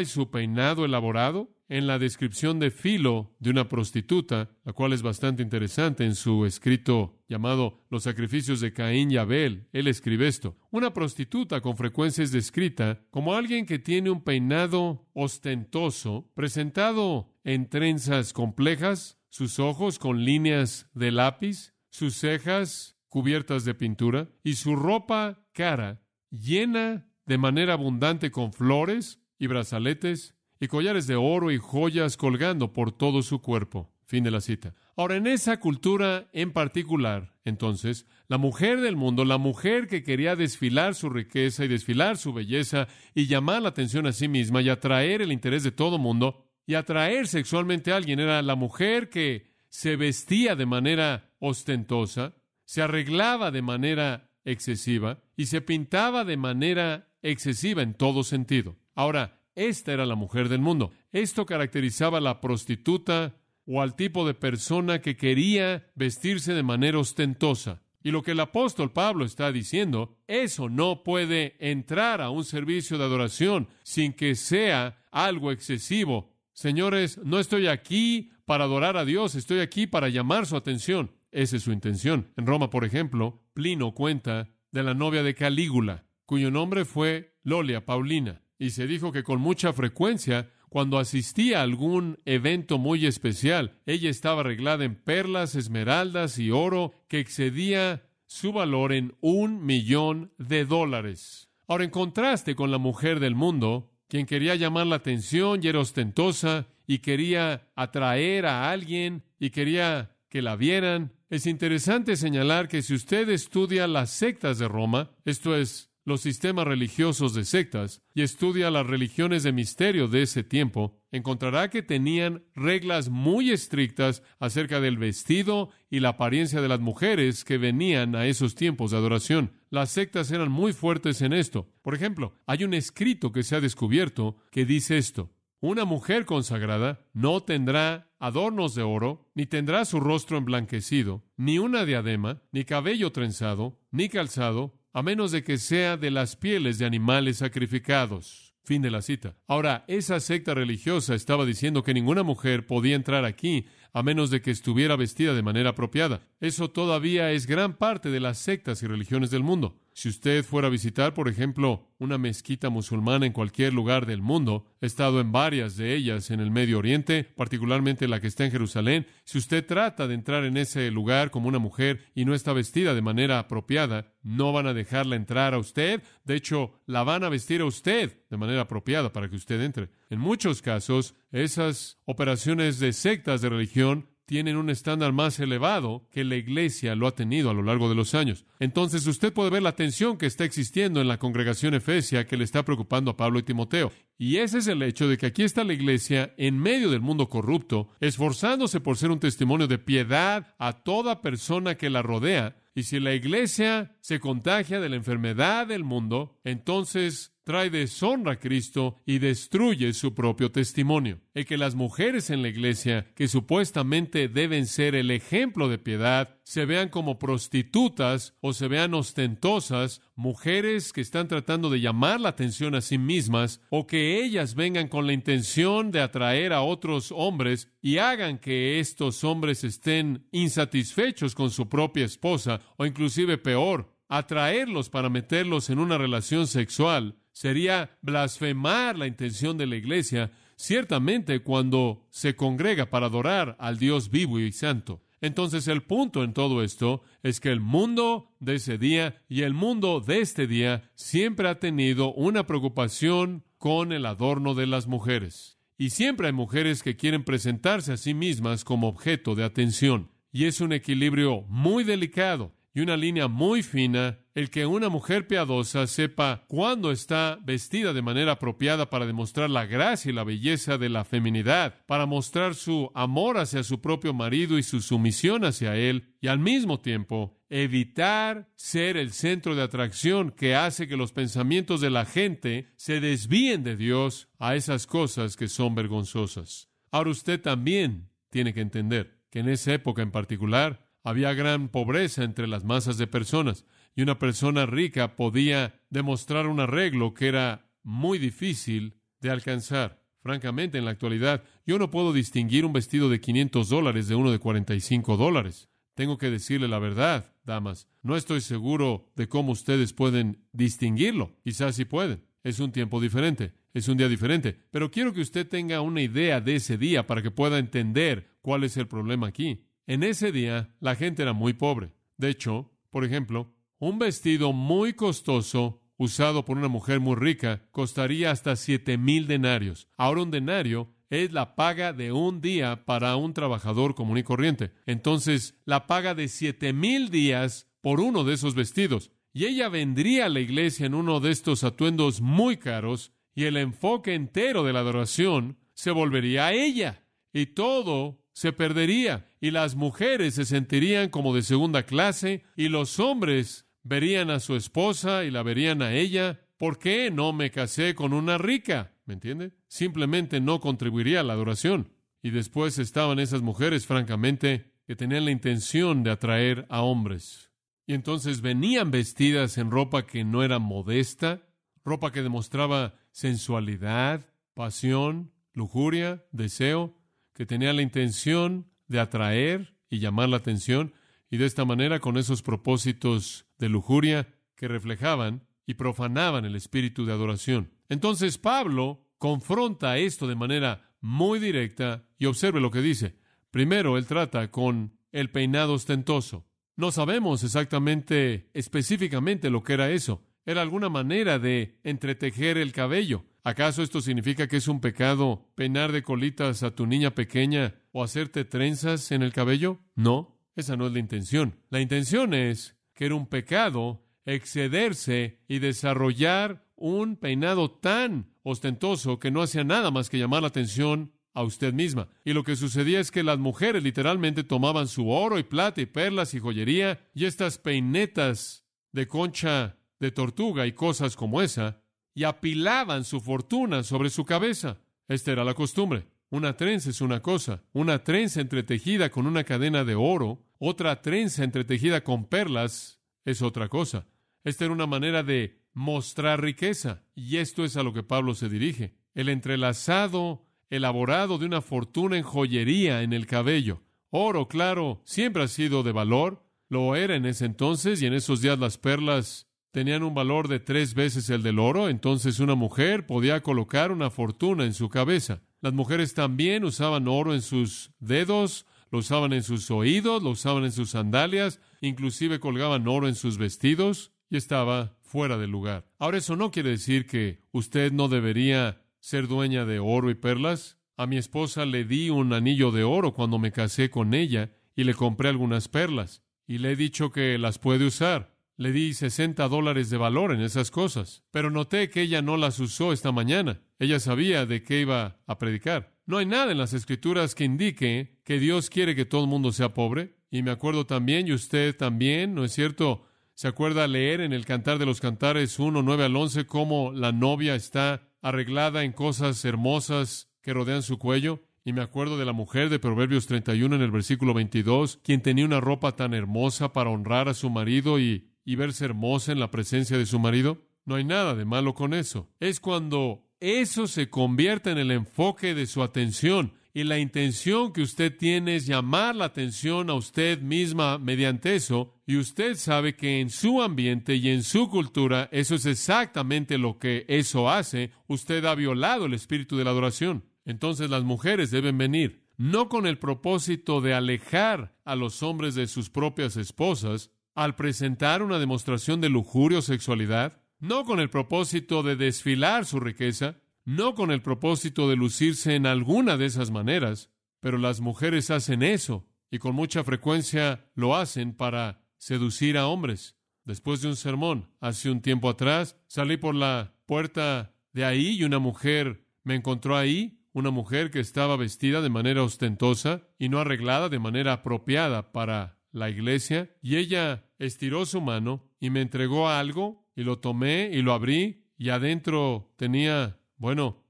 y su peinado elaborado. En la descripción de Filo de una prostituta, la cual es bastante interesante en su escrito llamado Los sacrificios de Caín y Abel, él escribe esto: una prostituta con frecuencia es descrita como alguien que tiene un peinado ostentoso, presentado en trenzas complejas, sus ojos con líneas de lápiz, sus cejas cubiertas de pintura y su ropa cara llena de manera abundante con flores y brazaletes y collares de oro y joyas colgando por todo su cuerpo. Fin de la cita. Ahora, en esa cultura en particular, entonces, la mujer del mundo, la mujer que quería desfilar su riqueza y desfilar su belleza y llamar la atención a sí misma y atraer el interés de todo mundo, y atraer sexualmente a alguien. Era la mujer que se vestía de manera ostentosa, se arreglaba de manera excesiva y se pintaba de manera excesiva en todo sentido. Ahora, esta era la mujer del mundo. Esto caracterizaba a la prostituta o al tipo de persona que quería vestirse de manera ostentosa. Y lo que el apóstol Pablo está diciendo, eso no puede entrar a un servicio de adoración sin que sea algo excesivo. Señores, no estoy aquí para adorar a Dios, estoy aquí para llamar su atención. Esa es su intención. En Roma, por ejemplo, Plino cuenta de la novia de Calígula, cuyo nombre fue Lolia Paulina. Y se dijo que con mucha frecuencia, cuando asistía a algún evento muy especial, ella estaba arreglada en perlas, esmeraldas y oro que excedía su valor en $1,000,000. Ahora, en contraste con la mujer del mundo, quien quería llamar la atención y era ostentosa y quería atraer a alguien y quería que la vieran, es interesante señalar que si usted estudia las sectas de Roma, esto es, los sistemas religiosos de sectas, y estudia las religiones de misterio de ese tiempo, encontrará que tenían reglas muy estrictas acerca del vestido y la apariencia de las mujeres que venían a esos tiempos de adoración. Las sectas eran muy fuertes en esto. Por ejemplo, hay un escrito que se ha descubierto que dice esto: una mujer consagrada no tendrá adornos de oro, ni tendrá su rostro emblanquecido, ni una diadema, ni cabello trenzado, ni calzado, a menos de que sea de las pieles de animales sacrificados. Fin de la cita. Ahora, esa secta religiosa estaba diciendo que ninguna mujer podía entrar aquí a menos de que estuviera vestida de manera apropiada. Eso todavía es gran parte de las sectas y religiones del mundo. Si usted fuera a visitar, por ejemplo, una mezquita musulmana en cualquier lugar del mundo, he estado en varias de ellas en el Medio Oriente, particularmente la que está en Jerusalén. Si usted trata de entrar en ese lugar como una mujer y no está vestida de manera apropiada, no van a dejarla entrar a usted. De hecho, la van a vestir a usted de manera apropiada para que usted entre. En muchos casos, esas operaciones de sectas de religión tienen un estándar más elevado que la iglesia lo ha tenido a lo largo de los años. Entonces usted puede ver la tensión que está existiendo en la congregación efesia que le está preocupando a Pablo y Timoteo. Y ese es el hecho de que aquí está la iglesia en medio del mundo corrupto, esforzándose por ser un testimonio de piedad a toda persona que la rodea. Y si la iglesia se contagia de la enfermedad del mundo, entonces trae deshonra a Cristo y destruye su propio testimonio. El que las mujeres en la iglesia, que supuestamente deben ser el ejemplo de piedad, se vean como prostitutas o se vean ostentosas, mujeres que están tratando de llamar la atención a sí mismas, o que ellas vengan con la intención de atraer a otros hombres y hagan que estos hombres estén insatisfechos con su propia esposa, o inclusive peor, atraerlos para meterlos en una relación sexual, sería blasfemar la intención de la iglesia, ciertamente cuando se congrega para adorar al Dios vivo y santo. Entonces el punto en todo esto es que el mundo de ese día y el mundo de este día siempre ha tenido una preocupación con el adorno de las mujeres. Y siempre hay mujeres que quieren presentarse a sí mismas como objeto de atención. Y es un equilibrio muy delicado y una línea muy fina el que una mujer piadosa sepa cuándo está vestida de manera apropiada para demostrar la gracia y la belleza de la feminidad, para mostrar su amor hacia su propio marido y su sumisión hacia él, y al mismo tiempo evitar ser el centro de atracción que hace que los pensamientos de la gente se desvíen de Dios a esas cosas que son vergonzosas. Ahora usted también tiene que entender que en esa época en particular había gran pobreza entre las masas de personas, y una persona rica podía demostrar un arreglo que era muy difícil de alcanzar. Francamente, en la actualidad, yo no puedo distinguir un vestido de $500 de uno de $45. Tengo que decirle la verdad, damas. No estoy seguro de cómo ustedes pueden distinguirlo. Quizás sí pueden. Es un tiempo diferente. Es un día diferente. Pero quiero que usted tenga una idea de ese día para que pueda entender cuál es el problema aquí. En ese día, la gente era muy pobre. De hecho, por ejemplo, un vestido muy costoso usado por una mujer muy rica costaría hasta 7,000 denarios. Ahora un denario es la paga de un día para un trabajador común y corriente. Entonces, la paga de 7,000 días por uno de esos vestidos. Y ella vendría a la iglesia en uno de estos atuendos muy caros, y el enfoque entero de la adoración se volvería a ella y todo se perdería y las mujeres se sentirían como de segunda clase y los hombres verían a su esposa y la verían a ella. ¿Por qué no me casé con una rica? ¿Me entiende? Simplemente no contribuiría a la adoración. Y después estaban esas mujeres, francamente, que tenían la intención de atraer a hombres. Y entonces venían vestidas en ropa que no era modesta, ropa que demostraba sensualidad, pasión, lujuria, deseo, que tenía la intención de atraer y llamar la atención, y de esta manera, con esos propósitos de lujuria que reflejaban y profanaban el espíritu de adoración. Entonces Pablo confronta esto de manera muy directa y observe lo que dice. Primero, él trata con el peinado ostentoso. No sabemos exactamente, específicamente lo que era eso. Era alguna manera de entretejer el cabello. ¿Acaso esto significa que es un pecado peinar de colitas a tu niña pequeña o hacerte trenzas en el cabello? No, esa no es la intención. La intención es que era un pecado excederse y desarrollar un peinado tan ostentoso que no hacía nada más que llamar la atención a usted misma. Y lo que sucedía es que las mujeres literalmente tomaban su oro y plata y perlas y joyería y estas peinetas de concha de tortuga y cosas como esa, y apilaban su fortuna sobre su cabeza. Esta era la costumbre. Una trenza es una cosa, una trenza entretejida con una cadena de oro, otra trenza entretejida con perlas es otra cosa. Esta era una manera de mostrar riqueza, y esto es a lo que Pablo se dirige. El entrelazado elaborado de una fortuna en joyería en el cabello. Oro, claro, siempre ha sido de valor, lo era en ese entonces, y en esos días las perlas tenían un valor de 3 veces el del oro, entonces una mujer podía colocar una fortuna en su cabeza. Las mujeres también usaban oro en sus dedos, lo usaban en sus oídos, lo usaban en sus sandalias, inclusive colgaban oro en sus vestidos, y estaba fuera de lugar. Ahora, eso no quiere decir que usted no debería ser dueña de oro y perlas. A mi esposa le di un anillo de oro cuando me casé con ella, y le compré algunas perlas, y le he dicho que las puede usar. Le di $60 de valor en esas cosas. Pero noté que ella no las usó esta mañana. Ella sabía de qué iba a predicar. No hay nada en las Escrituras que indique que Dios quiere que todo el mundo sea pobre. Y me acuerdo también, y usted también, ¿no es cierto? ¿Se acuerda leer en el Cantar de los Cantares 1, 9 al 11 cómo la novia está arreglada en cosas hermosas que rodean su cuello? Y me acuerdo de la mujer de Proverbios 31 en el versículo 22, quien tenía una ropa tan hermosa para honrar a su marido y verse hermosa en la presencia de su marido. No hay nada de malo con eso. Es cuando eso se convierte en el enfoque de su atención y la intención que usted tiene es llamar la atención a usted misma mediante eso, y usted sabe que en su ambiente y en su cultura eso es exactamente lo que eso hace. Usted ha violado el espíritu de la adoración. Entonces las mujeres deben venir, no con el propósito de alejar a los hombres de sus propias esposas, al presentar una demostración de lujuria o sexualidad, no con el propósito de desfilar su riqueza, no con el propósito de lucirse en alguna de esas maneras, pero las mujeres hacen eso, y con mucha frecuencia lo hacen para seducir a hombres. Después de un sermón, hace un tiempo atrás, salí por la puerta de ahí y una mujer me encontró ahí, una mujer que estaba vestida de manera ostentosa y no arreglada de manera apropiada para la iglesia, y ella estiró su mano y me entregó algo, y lo tomé y lo abrí, y adentro tenía,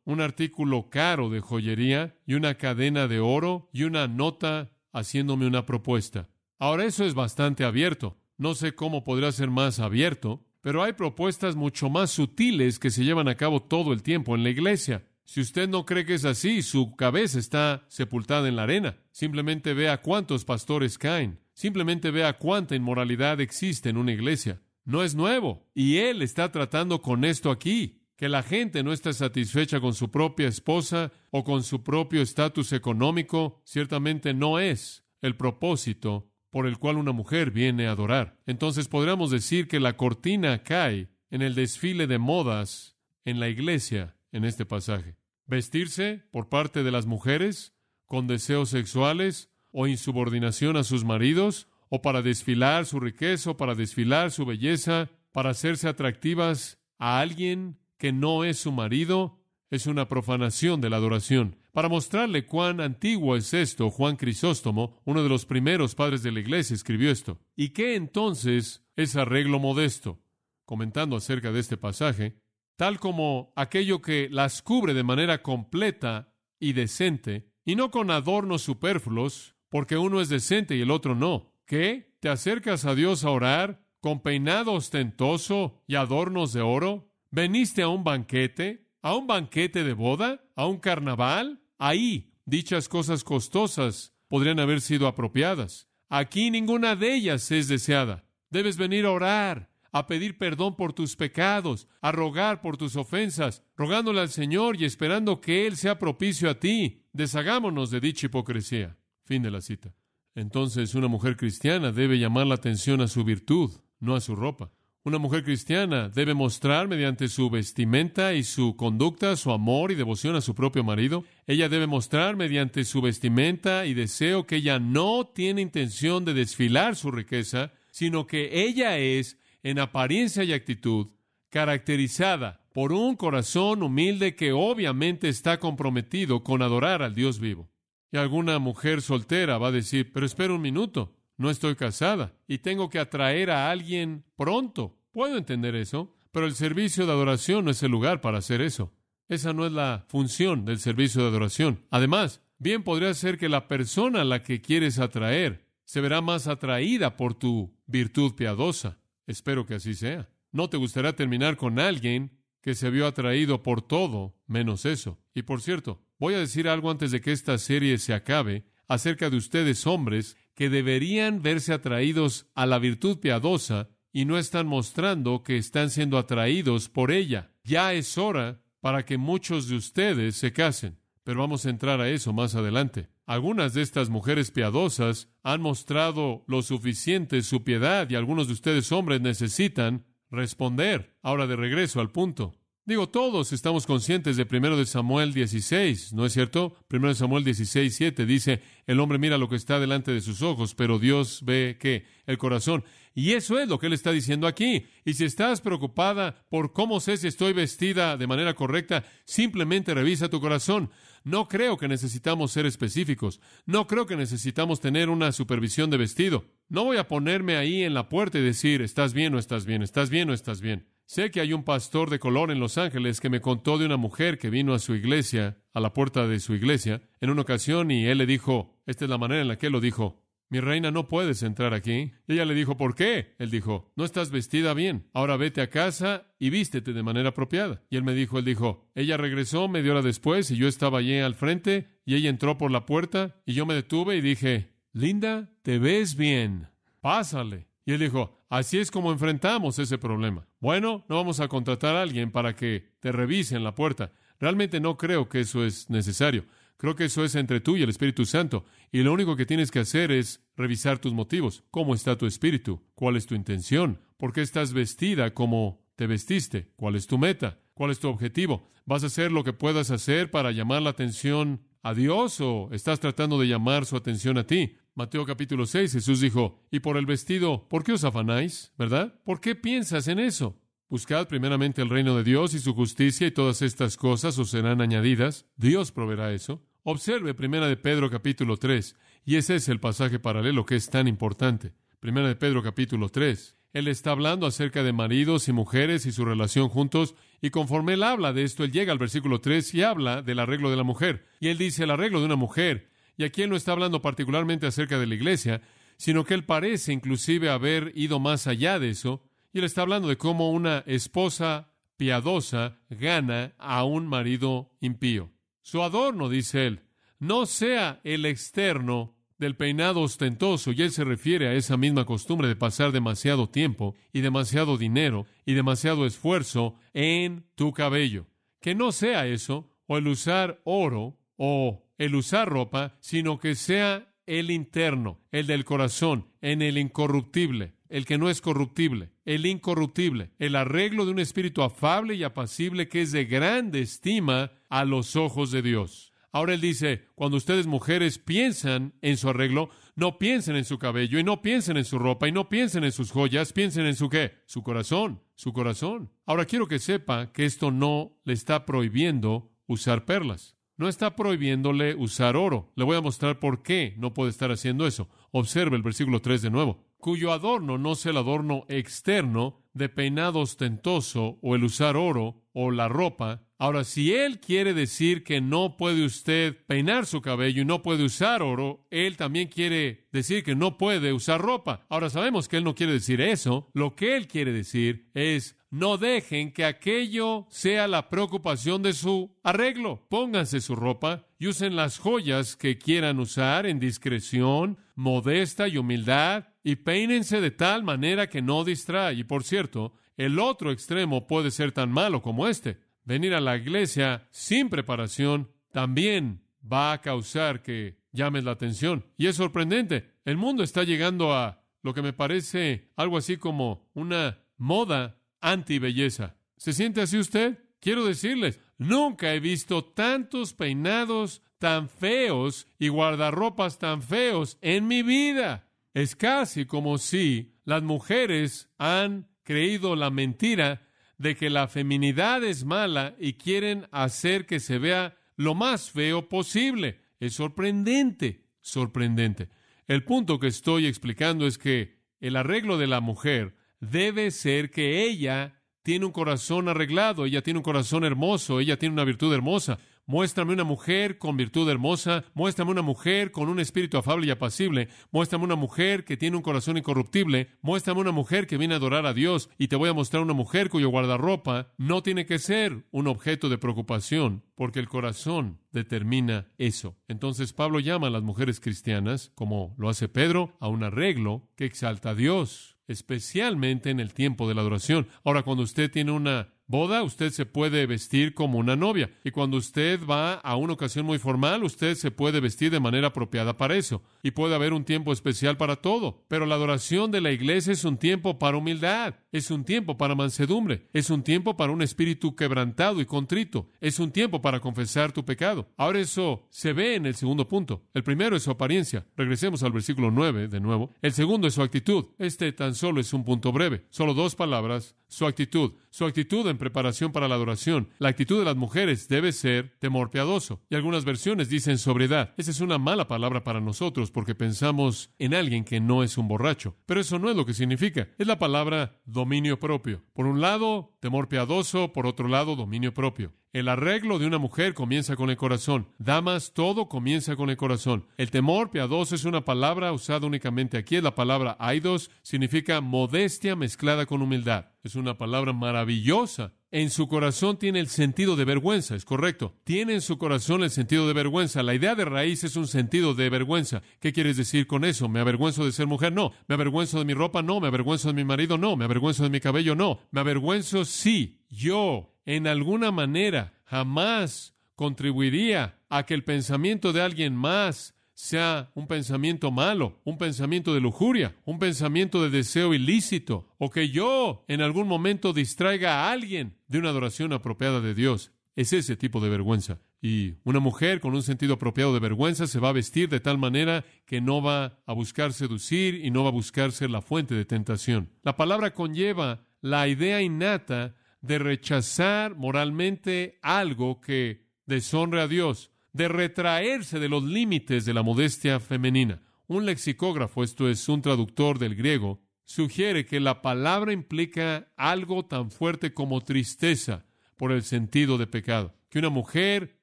un artículo caro de joyería y una cadena de oro y una nota haciéndome una propuesta. Ahora, eso es bastante abierto. No sé cómo podría ser más abierto, pero hay propuestas mucho más sutiles que se llevan a cabo todo el tiempo en la iglesia. Si usted no cree que es así, su cabeza está sepultada en la arena. Simplemente vea cuántos pastores caen. Simplemente vea cuánta inmoralidad existe en una iglesia. No es nuevo. Y él está tratando con esto aquí, que la gente no está satisfecha con su propia esposa o con su propio estatus económico. Ciertamente no es el propósito por el cual una mujer viene a adorar. Entonces podríamos decir que la cortina cae en el desfile de modas en la iglesia en este pasaje. Vestirse por parte de las mujeres con deseos sexuales o insubordinación a sus maridos, o para desfilar su riqueza, o para desfilar su belleza, para hacerse atractivas a alguien que no es su marido, es una profanación de la adoración. Para mostrarle cuán antiguo es esto, Juan Crisóstomo, uno de los primeros padres de la Iglesia, escribió esto. ¿Y qué entonces es arreglo modesto? Comentando acerca de este pasaje, tal como aquello que las cubre de manera completa y decente, y no con adornos superfluos, porque uno es decente y el otro no. ¿Qué? ¿Te acercas a Dios a orar con peinado ostentoso y adornos de oro? ¿Veniste a un banquete? ¿A un banquete de boda? ¿A un carnaval? Ahí, dichas cosas costosas podrían haber sido apropiadas. Aquí ninguna de ellas es deseada. Debes venir a orar, a pedir perdón por tus pecados, a rogar por tus ofensas, rogándole al Señor y esperando que Él sea propicio a ti. Deshagámonos de dicha hipocresía. Fin de la cita. Entonces, una mujer cristiana debe llamar la atención a su virtud, no a su ropa. Una mujer cristiana debe mostrar mediante su vestimenta y su conducta su amor y devoción a su propio marido. Ella debe mostrar mediante su vestimenta y deseo que ella no tiene intención de desfilar su riqueza, sino que ella es, en apariencia y actitud, caracterizada por un corazón humilde que obviamente está comprometido con adorar al Dios vivo. Y alguna mujer soltera va a decir, pero espera un minuto. No estoy casada y tengo que atraer a alguien pronto. Puedo entender eso, pero el servicio de adoración no es el lugar para hacer eso. Esa no es la función del servicio de adoración. Además, bien podría ser que la persona a la que quieres atraer se verá más atraída por tu virtud piadosa. Espero que así sea. No te gustaría terminar con alguien que se vio atraído por todo menos eso. Y por cierto, voy a decir algo antes de que esta serie se acabe acerca de ustedes hombres que deberían verse atraídos a la virtud piadosa y no están mostrando que están siendo atraídos por ella. Ya es hora para que muchos de ustedes se casen, pero vamos a entrar a eso más adelante. Algunas de estas mujeres piadosas han mostrado lo suficiente su piedad y algunos de ustedes hombres necesitan responder. Ahora de regreso al punto. Digo, todos estamos conscientes de 1 de Samuel 16, ¿no es cierto? 1 de Samuel 16, 7 dice, el hombre mira lo que está delante de sus ojos, pero Dios ve, ¿qué? El corazón. Y eso es lo que Él está diciendo aquí. Y si estás preocupada por cómo sé si estoy vestida de manera correcta, simplemente revisa tu corazón. No creo que necesitamos ser específicos. No creo que necesitamos tener una supervisión de vestido. No voy a ponerme ahí en la puerta y decir, ¿estás bien o estás bien? ¿Estás bien o estás bien? Sé que hay un pastor de color en Los Ángeles que me contó de una mujer que vino a su iglesia, a la puerta de su iglesia, en una ocasión y él le dijo, esta es la manera en la que él lo dijo, mi reina, no puedes entrar aquí. Y ella le dijo, ¿por qué? Él dijo, no estás vestida bien. Ahora vete a casa y vístete de manera apropiada. Y él dijo, ella regresó media hora después y yo estaba allí al frente y ella entró por la puerta y yo me detuve y dije, Linda, te ves bien. Pásale. Y él dijo, así es como enfrentamos ese problema. Bueno, no vamos a contratar a alguien para que te revise en la puerta. Realmente no creo que eso es necesario. Creo que eso es entre tú y el Espíritu Santo. Y lo único que tienes que hacer es revisar tus motivos. ¿Cómo está tu espíritu? ¿Cuál es tu intención? ¿Por qué estás vestida como te vestiste? ¿Cuál es tu meta? ¿Cuál es tu objetivo? ¿Vas a hacer lo que puedas hacer para llamar la atención a Dios o estás tratando de llamar su atención a ti? Mateo capítulo 6, Jesús dijo, y por el vestido, ¿por qué os afanáis? ¿Verdad? ¿Por qué piensas en eso? Buscad primeramente el reino de Dios y su justicia y todas estas cosas os serán añadidas. Dios proveerá eso. Observe 1 de Pedro capítulo 3, y ese es el pasaje paralelo que es tan importante. 1 de Pedro capítulo 3. Él está hablando acerca de maridos y mujeres y su relación juntos, y conforme él habla de esto, él llega al versículo 3 y habla del arreglo de la mujer. Y él dice el arreglo de una mujer. Y aquí él no está hablando particularmente acerca de la iglesia, sino que él parece inclusive haber ido más allá de eso. Y él está hablando de cómo una esposa piadosa gana a un marido impío. Su adorno, dice él, no sea el externo del peinado ostentoso, y él se refiere a esa misma costumbre de pasar demasiado tiempo y demasiado dinero y demasiado esfuerzo en tu cabello. Que no sea eso, o el usar oro, o el usar ropa, sino que sea el interno, el del corazón, en el incorruptible, el que no es corruptible, el incorruptible, el arreglo de un espíritu afable y apacible que es de grande estima a los ojos de Dios. Ahora él dice, cuando ustedes mujeres piensan en su arreglo, no piensen en su cabello, y no piensen en su ropa, y no piensen en sus joyas, piensen en su ¿qué? Su corazón, su corazón. Ahora quiero que sepa que esto no le está prohibiendo usar perlas. no está prohibiéndole usar oro. Le voy a mostrar por qué no puede estar haciendo eso. Observe el versículo 3 de nuevo. Cuyo adorno no sea el adorno externo de peinado ostentoso o el usar oro o la ropa. Ahora, si él quiere decir que no puede usted peinar su cabello y no puede usar oro, él también quiere decir que no puede usar ropa. Ahora, sabemos que él no quiere decir eso. Lo que él quiere decir es: no dejen que aquello sea la preocupación de su arreglo. Pónganse su ropa y usen las joyas que quieran usar en discreción, modesta y humildad, y peínense de tal manera que no distrae. Y por cierto, el otro extremo puede ser tan malo como este. Venir a la iglesia sin preparación también va a causar que llames la atención. Y es sorprendente. El mundo está llegando a lo que me parece algo así como una moda anti-belleza. ¿Se siente así usted? Quiero decirles, nunca he visto tantos peinados tan feos y guardarropas tan feos en mi vida. Es casi como si las mujeres han creído la mentira de que la feminidad es mala y quieren hacer que se vea lo más feo posible. Es sorprendente, sorprendente. El punto que estoy explicando es que el arreglo de la mujer debe ser que ella tiene un corazón arreglado, ella tiene un corazón hermoso, ella tiene una virtud hermosa. Muéstrame una mujer con virtud hermosa, muéstrame una mujer con un espíritu afable y apacible, muéstrame una mujer que tiene un corazón incorruptible, muéstrame una mujer que viene a adorar a Dios, y te voy a mostrar una mujer cuyo guardarropa no tiene que ser un objeto de preocupación, porque el corazón determina eso. Entonces Pablo llama a las mujeres cristianas, como lo hace Pedro, a un arreglo que exalta a Dios, especialmente en el tiempo de la adoración. Ahora, cuando usted tiene una boda, usted se puede vestir como una novia. Y cuando usted va a una ocasión muy formal, usted se puede vestir de manera apropiada para eso. Y puede haber un tiempo especial para todo. Pero la adoración de la iglesia es un tiempo para humildad. Es un tiempo para mansedumbre. Es un tiempo para un espíritu quebrantado y contrito. Es un tiempo para confesar tu pecado. Ahora eso se ve en el segundo punto. El primero es su apariencia. Regresemos al versículo 9 de nuevo. El segundo es su actitud. Este tan solo es un punto breve. Solo 2 palabras. Su actitud. Su actitud en preparación para la adoración. La actitud de las mujeres debe ser temor piadoso. Y algunas versiones dicen sobriedad. Esa es una mala palabra para nosotros porque pensamos en alguien que no es un borracho. Pero eso no es lo que significa. Es la palabra dominio propio. Por un lado, temor piadoso. Por otro lado, dominio propio. El arreglo de una mujer comienza con el corazón. Damas, todo comienza con el corazón. El temor piadoso es una palabra usada únicamente aquí. Es la palabra aidos, significa modestia mezclada con humildad. Es una palabra maravillosa. En su corazón tiene el sentido de vergüenza, es correcto. Tiene en su corazón el sentido de vergüenza. La idea de raíz es un sentido de vergüenza. ¿Qué quieres decir con eso? ¿Me avergüenzo de ser mujer? No. ¿Me avergüenzo de mi ropa? No. ¿Me avergüenzo de mi marido? No. ¿Me avergüenzo de mi cabello? No. ¿Me avergüenzo? Sí. Yo, en alguna manera, jamás contribuiría a que el pensamiento de alguien más sea un pensamiento malo, un pensamiento de lujuria, un pensamiento de deseo ilícito, o que yo en algún momento distraiga a alguien de una adoración apropiada de Dios. Es ese tipo de vergüenza. Y una mujer con un sentido apropiado de vergüenza se va a vestir de tal manera que no va a buscar seducir y no va a buscar ser la fuente de tentación. La palabra conlleva la idea innata de rechazar moralmente algo que deshonre a Dios, de retraerse de los límites de la modestia femenina. Un lexicógrafo, esto es, un traductor del griego, sugiere que la palabra implica algo tan fuerte como tristeza por el sentido de pecado. Que una mujer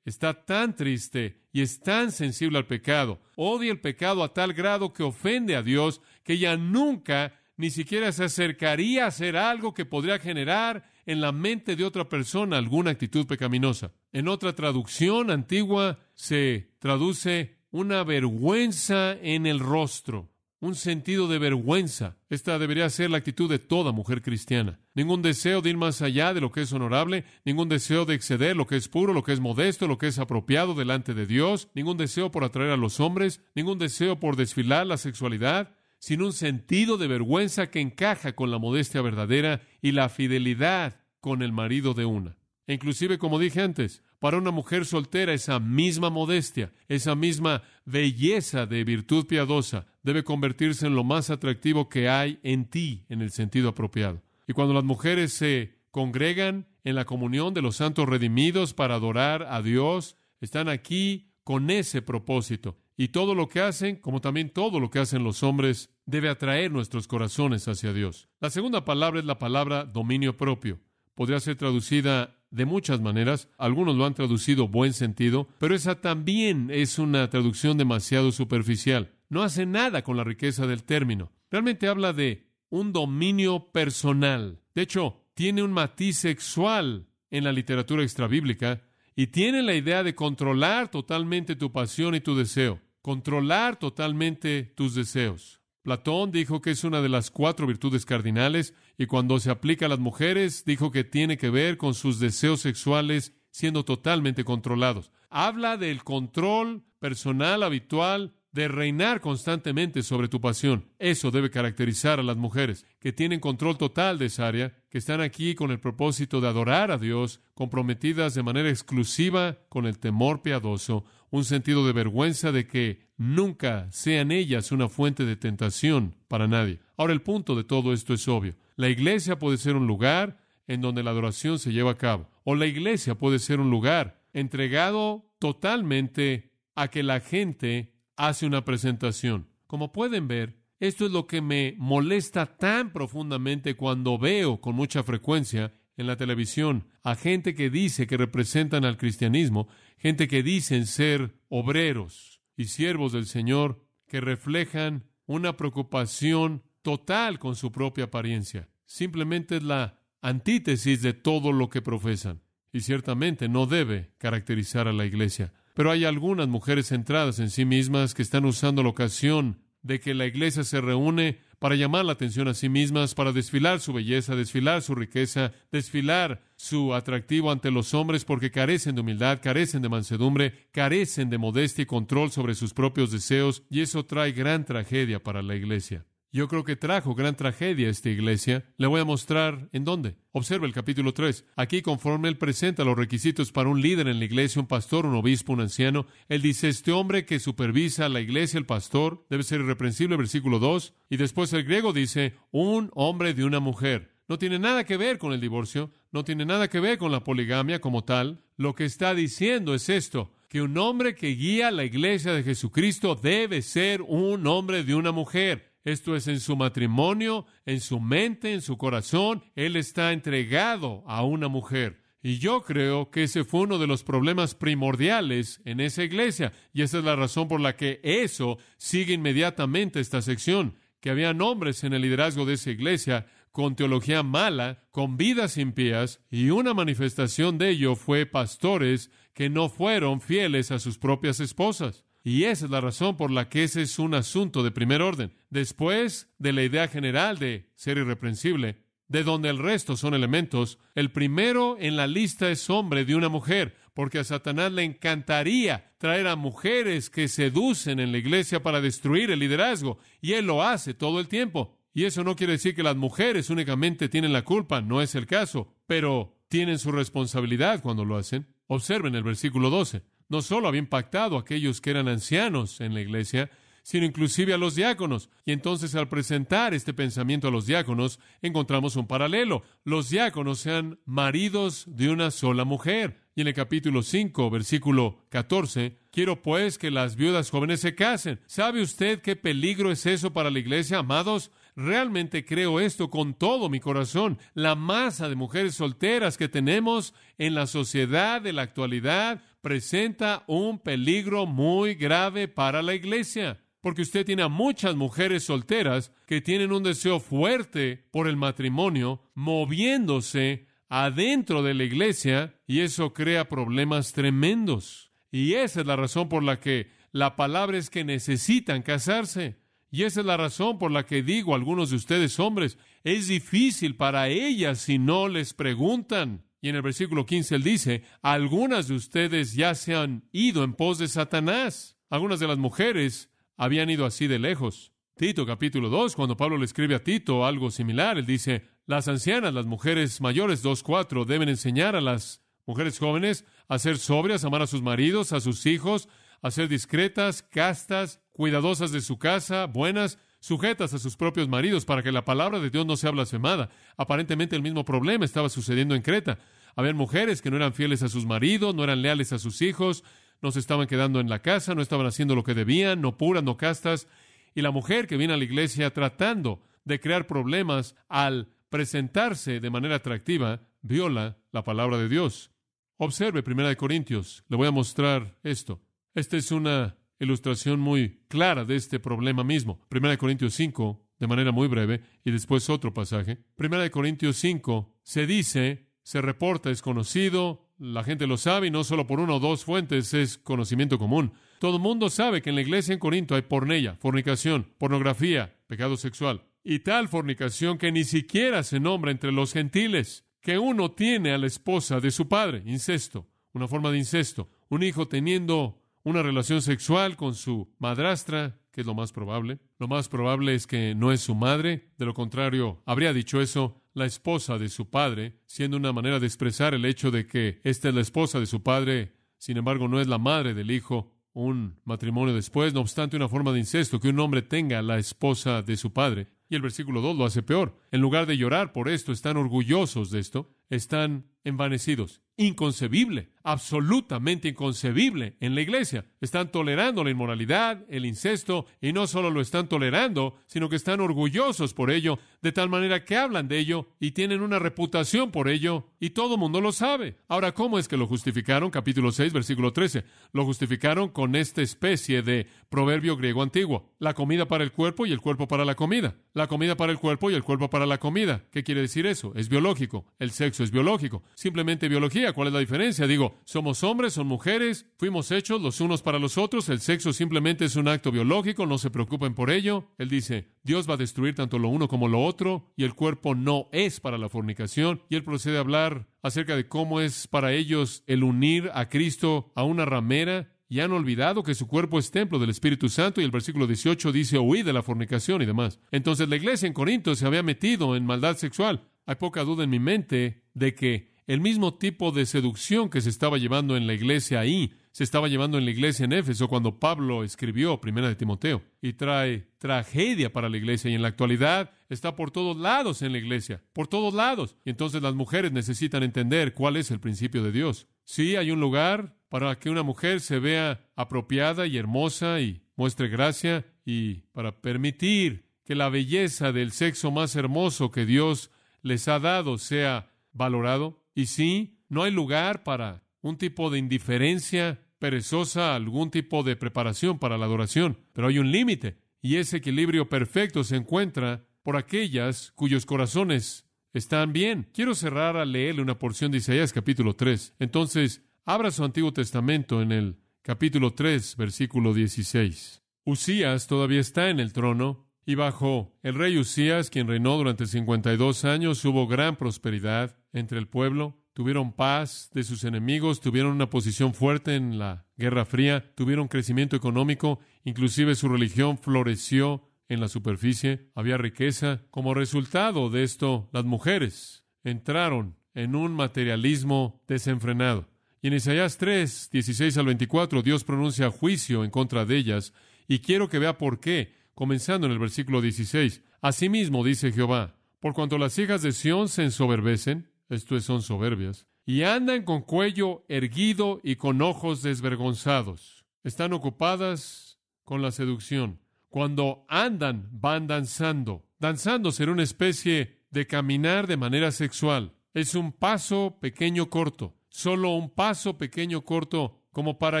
está tan triste y es tan sensible al pecado, odia el pecado a tal grado que ofende a Dios, que ella nunca ni siquiera se acercaría a hacer algo que podría generar en la mente de otra persona alguna actitud pecaminosa. En otra traducción antigua se traduce una vergüenza en el rostro, un sentido de vergüenza. Esta debería ser la actitud de toda mujer cristiana. Ningún deseo de ir más allá de lo que es honorable, ningún deseo de exceder lo que es puro, lo que es modesto, lo que es apropiado delante de Dios, ningún deseo por atraer a los hombres, ningún deseo por desfilar la sexualidad, sino un sentido de vergüenza que encaja con la modestia verdadera y la fidelidad con el marido de una. E inclusive, como dije antes, para una mujer soltera esa misma modestia, esa misma belleza de virtud piadosa debe convertirse en lo más atractivo que hay en ti en el sentido apropiado. Y cuando las mujeres se congregan en la comunión de los santos redimidos para adorar a Dios, Están aquí con ese propósito. Y todo lo que hacen, como también todo lo que hacen los hombres, debe atraer nuestros corazones hacia Dios. La segunda palabra es la palabra dominio propio. Podría ser traducida de muchas maneras. Algunos lo han traducido buen sentido, pero esa también es una traducción demasiado superficial. No hace nada con la riqueza del término. Realmente habla de un dominio personal. De hecho, tiene un matiz sexual en la literatura extrabíblica y tiene la idea de controlar totalmente tu pasión y tu deseo. Controlar totalmente tus deseos. Platón dijo que es una de las 4 virtudes cardinales y cuando se aplica a las mujeres, dijo que tiene que ver con sus deseos sexuales siendo totalmente controlados. Habla del control personal habitual de reinar constantemente sobre tu pasión. Eso debe caracterizar a las mujeres, que tienen control total de esa área, que están aquí con el propósito de adorar a Dios, comprometidas de manera exclusiva con el temor piadoso, un sentido de vergüenza de que nunca sean ellas una fuente de tentación para nadie. Ahora, el punto de todo esto es obvio. La iglesia puede ser un lugar en donde la adoración se lleva a cabo, o la iglesia puede ser un lugar entregado totalmente a que la gente hace una presentación. Como pueden ver, esto es lo que me molesta tan profundamente cuando veo con mucha frecuencia en la televisión a gente que dice que representan al cristianismo, gente que dicen ser obreros y siervos del Señor, que reflejan una preocupación total con su propia apariencia. Simplemente es la antítesis de todo lo que profesan. Y ciertamente no debe caracterizar a la iglesia. Pero hay algunas mujeres centradas en sí mismas que están usando la ocasión de que la iglesia se reúne para llamar la atención a sí mismas, para desfilar su belleza, desfilar su riqueza, desfilar su atractivo ante los hombres porque carecen de humildad, carecen de mansedumbre, carecen de modestia y control sobre sus propios deseos, y eso trae gran tragedia para la iglesia. Yo creo que trajo gran tragedia a esta iglesia. Le voy a mostrar en dónde. Observe el capítulo 3. Aquí, conforme él presenta los requisitos para un líder en la iglesia, un pastor, un obispo, un anciano, él dice, este hombre que supervisa la iglesia, el pastor, debe ser irreprensible, versículo 2. Y después el griego dice, un hombre de una mujer. No tiene nada que ver con el divorcio, no tiene nada que ver con la poligamia como tal. Lo que está diciendo es esto, que un hombre que guía la iglesia de Jesucristo debe ser un hombre de una mujer. Esto es en su matrimonio, en su mente, en su corazón. Él está entregado a una mujer. Y yo creo que ese fue uno de los problemas primordiales en esa iglesia. Y esa es la razón por la que eso sigue inmediatamente esta sección. Que habían hombres en el liderazgo de esa iglesia con teología mala, con vidas impías, y una manifestación de ello fue pastores que no fueron fieles a sus propias esposas. Y esa es la razón por la que ese es un asunto de primer orden. Después de la idea general de ser irreprensible, de donde el resto son elementos, el primero en la lista es hombre de una mujer, porque a Satanás le encantaría traer a mujeres que seducen en la iglesia para destruir el liderazgo, y él lo hace todo el tiempo. Y eso no quiere decir que las mujeres únicamente tienen la culpa, no es el caso, pero tienen su responsabilidad cuando lo hacen. Observen el versículo 12. No solo había impactado a aquellos que eran ancianos en la iglesia, sino inclusive a los diáconos. Y entonces, al presentar este pensamiento a los diáconos, encontramos un paralelo. Los diáconos sean maridos de una sola mujer. Y en el capítulo 5, versículo 14, quiero pues que las viudas jóvenes se casen. ¿Sabe usted qué peligro es eso para la iglesia, amados? Realmente creo esto con todo mi corazón. La masa de mujeres solteras que tenemos en la sociedad de la actualidad presenta un peligro muy grave para la iglesia. Porque usted tiene a muchas mujeres solteras que tienen un deseo fuerte por el matrimonio, moviéndose adentro de la iglesia, y eso crea problemas tremendos. Y esa es la razón por la que la palabra es que necesitan casarse. Y esa es la razón por la que digo a algunos de ustedes, hombres, es difícil para ellas si no les preguntan. Y en el versículo 15 él dice, algunas de ustedes ya se han ido en pos de Satanás. Algunas de las mujeres habían ido así de lejos. Tito capítulo 2, cuando Pablo le escribe a Tito algo similar, él dice, las ancianas, las mujeres mayores, 2:4, deben enseñar a las mujeres jóvenes a ser sobrias, a amar a sus maridos, a sus hijos, a ser discretas, castas, cuidadosas de su casa, buenas, sujetas a sus propios maridos, para que la palabra de Dios no sea blasfemada. Aparentemente el mismo problema estaba sucediendo en Creta. Habían mujeres que no eran fieles a sus maridos, no eran leales a sus hijos, no se estaban quedando en la casa, no estaban haciendo lo que debían, no puras, no castas. Y la mujer que viene a la iglesia tratando de crear problemas al presentarse de manera atractiva, viola la palabra de Dios. Observe 1 Corintios. Le voy a mostrar esto. Esta es una ilustración muy clara de este problema mismo. 1 Corintios 5, de manera muy breve, y después otro pasaje. 1 Corintios 5 se dice, se reporta, es conocido, la gente lo sabe, y no solo por una o dos fuentes, es conocimiento común. Todo el mundo sabe que en la iglesia en Corinto hay porneia, fornicación, pornografía, pecado sexual, y tal fornicación que ni siquiera se nombra entre los gentiles, que uno tiene a la esposa de su padre, incesto, una forma de incesto, un hijo teniendo una relación sexual con su madrastra, que es lo más probable. Lo más probable es que no es su madre, de lo contrario, habría dicho eso, la esposa de su padre, siendo una manera de expresar el hecho de que esta es la esposa de su padre, sin embargo no es la madre del hijo, un matrimonio después, no obstante una forma de incesto, que un hombre tenga a la esposa de su padre. Y el versículo 2 lo hace peor. En lugar de llorar por esto, están orgullosos de esto, están envanecidos. Inconcebible, absolutamente inconcebible en la iglesia. Están tolerando la inmoralidad, el incesto, y no solo lo están tolerando, sino que están orgullosos por ello, de tal manera que hablan de ello y tienen una reputación por ello, y todo el mundo lo sabe. Ahora, ¿cómo es que lo justificaron? Capítulo 6, versículo 13. Lo justificaron con esta especie de proverbio griego antiguo. La comida para el cuerpo y el cuerpo para la comida. La comida para el cuerpo y el cuerpo para la comida. ¿Qué quiere decir eso? Es biológico. El sexo es biológico. Simplemente biología. ¿Cuál es la diferencia? Digo, somos hombres, son mujeres, fuimos hechos los unos para los otros. El sexo simplemente es un acto biológico. No se preocupen por ello. Él dice, Dios va a destruir tanto lo uno como lo otro, y el cuerpo no es para la fornicación. Y él procede a hablar acerca de cómo es para ellos el unir a Cristo a una ramera, y han olvidado que su cuerpo es templo del Espíritu Santo, y el versículo 18 dice, huid de la fornicación y demás. Entonces la iglesia en Corinto se había metido en maldad sexual. Hay poca duda en mi mente de que el mismo tipo de seducción que se estaba llevando en la iglesia ahí, se estaba llevando en la iglesia en Éfeso cuando Pablo escribió 1 de Timoteo, y trae tragedia para la iglesia, y en la actualidad está por todos lados en la iglesia, por todos lados. Y entonces las mujeres necesitan entender cuál es el principio de Dios. Sí, hay un lugar para que una mujer se vea apropiada y hermosa y muestre gracia, y para permitir que la belleza del sexo más hermoso que Dios les ha dado sea valorado. Y sí, no hay lugar para un tipo de indiferencia perezosa, algún tipo de preparación para la adoración, pero hay un límite, y ese equilibrio perfecto se encuentra por aquellas cuyos corazones están bien. Quiero cerrar a leerle una porción de Isaías capítulo 3. Entonces, abra su Antiguo Testamento en el capítulo 3, versículo 16. Usías todavía está en el trono, y bajo el rey Usías, quien reinó durante 52 años, hubo gran prosperidad entre el pueblo. Tuvieron paz de sus enemigos, tuvieron una posición fuerte en la Guerra Fría, tuvieron crecimiento económico, inclusive su religión floreció en la superficie, había riqueza. Como resultado de esto, las mujeres entraron en un materialismo desenfrenado. Y en Isaías 3, 16 al 24, Dios pronuncia juicio en contra de ellas, y quiero que vea por qué, comenzando en el versículo 16. Asimismo dice Jehová, por cuanto las hijas de Sión se ensoberbecen, esto es, son soberbias, y andan con cuello erguido y con ojos desvergonzados. Están ocupadas con la seducción. Cuando andan, van danzando. Danzando será una especie de caminar de manera sexual. Es un paso pequeño corto. Solo un paso pequeño corto como para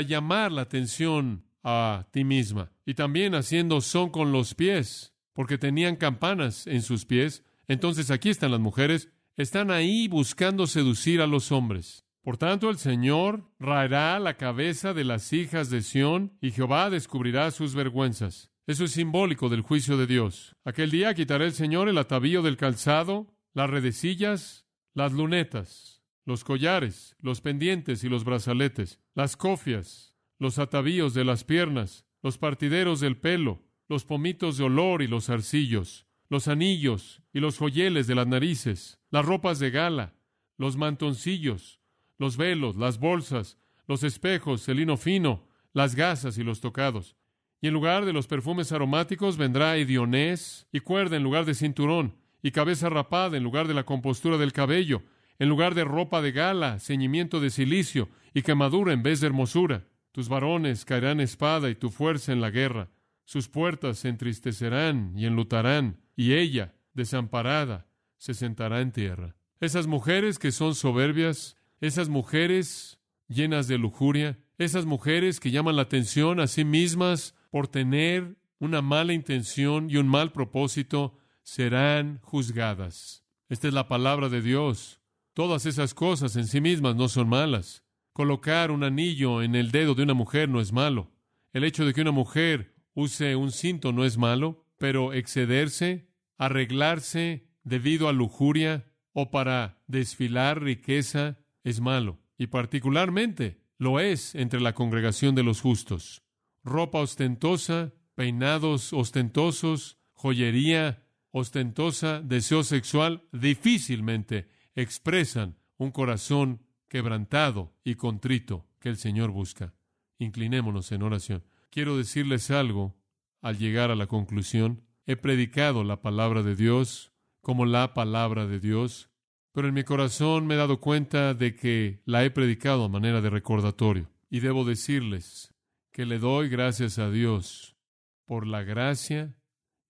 llamar la atención a ti misma. Y también haciendo son con los pies, porque tenían campanas en sus pies. Entonces aquí están las mujeres. Están ahí buscando seducir a los hombres. Por tanto, el Señor raerá la cabeza de las hijas de Sión, y Jehová descubrirá sus vergüenzas. Eso es simbólico del juicio de Dios. Aquel día quitará el Señor el atavío del calzado, las redecillas, las lunetas, los collares, los pendientes y los brazaletes, las cofias, los atavíos de las piernas, los partideros del pelo, los pomitos de olor y los zarcillos, los anillos y los joyeles de las narices, las ropas de gala, los mantoncillos, los velos, las bolsas, los espejos, el lino fino, las gasas y los tocados. Y en lugar de los perfumes aromáticos vendrá hedionés y cuerda en lugar de cinturón, y cabeza rapada en lugar de la compostura del cabello, en lugar de ropa de gala, ceñimiento de cilicio y quemadura en vez de hermosura. Tus varones caerán espada y tu fuerza en la guerra. Sus puertas se entristecerán y enlutarán, y ella, desamparada, se sentará en tierra. Esas mujeres que son soberbias, esas mujeres llenas de lujuria, esas mujeres que llaman la atención a sí mismas por tener una mala intención y un mal propósito, serán juzgadas. Esta es la palabra de Dios. Todas esas cosas en sí mismas no son malas. Colocar un anillo en el dedo de una mujer no es malo. El hecho de que una mujer use un cinto no es malo, pero excederse, arreglarse debido a lujuria o para desfilar riqueza es malo. Y particularmente lo es entre la congregación de los justos. Ropa ostentosa, peinados ostentosos, joyería ostentosa, deseo sexual, difícilmente expresan un corazón quebrantado y contrito que el Señor busca. Inclinémonos en oración. Quiero decirles algo al llegar a la conclusión. He predicado la palabra de Dios como la palabra de Dios, pero en mi corazón me he dado cuenta de que la he predicado a manera de recordatorio. Y debo decirles que le doy gracias a Dios por la gracia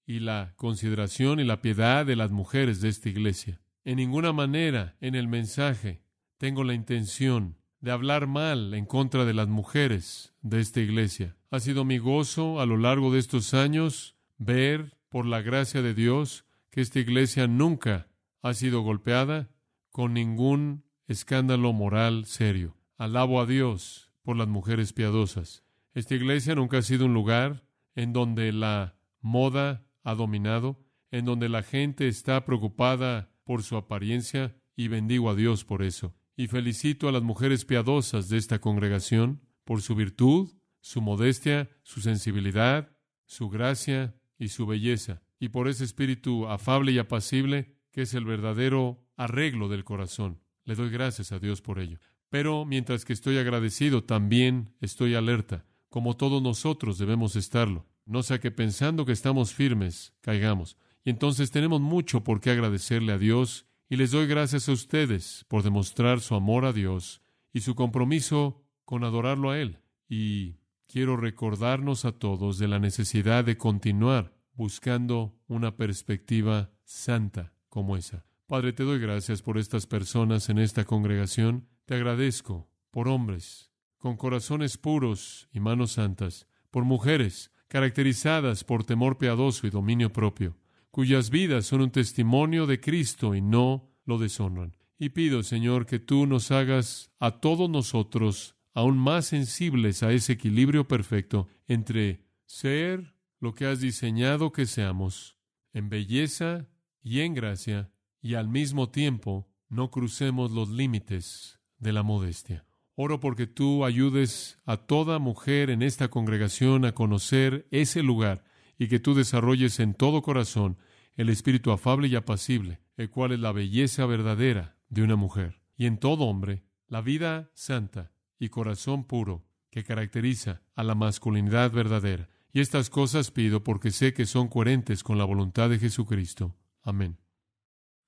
y la consideración y la piedad de las mujeres de esta iglesia. En ninguna manera en el mensaje tengo la intención de hablar mal en contra de las mujeres de esta iglesia. Ha sido mi gozo a lo largo de estos años ver, por la gracia de Dios, que esta iglesia nunca ha sido golpeada con ningún escándalo moral serio. Alabo a Dios por las mujeres piadosas. Esta iglesia nunca ha sido un lugar en donde la moda ha dominado, en donde la gente está preocupada por su apariencia, y bendigo a Dios por eso. Y felicito a las mujeres piadosas de esta congregación por su virtud, su modestia, su sensibilidad, su gracia y su belleza, y por ese espíritu afable y apacible que es el verdadero arreglo del corazón. Le doy gracias a Dios por ello. Pero mientras que estoy agradecido, también estoy alerta, como todos nosotros debemos estarlo. No sea que pensando que estamos firmes, caigamos. Y entonces tenemos mucho por qué agradecerle a Dios, y les doy gracias a ustedes por demostrar su amor a Dios y su compromiso con adorarlo a Él. Y quiero recordarnos a todos de la necesidad de continuar buscando una perspectiva santa como esa. Padre, te doy gracias por estas personas en esta congregación. Te agradezco por hombres con corazones puros y manos santas, por mujeres caracterizadas por temor piadoso y dominio propio, cuyas vidas son un testimonio de Cristo y no lo deshonran. Y pido, Señor, que tú nos hagas a todos nosotros aún más sensibles a ese equilibrio perfecto entre ser lo que has diseñado que seamos, en belleza y en gracia, y al mismo tiempo no crucemos los límites de la modestia. Oro porque tú ayudes a toda mujer en esta congregación a conocer ese lugar y que tú desarrolles en todo corazón el espíritu afable y apacible, el cual es la belleza verdadera de una mujer. Y en todo hombre, la vida santa y corazón puro que caracteriza a la masculinidad verdadera. Y estas cosas pido porque sé que son coherentes con la voluntad de Jesucristo. Amén.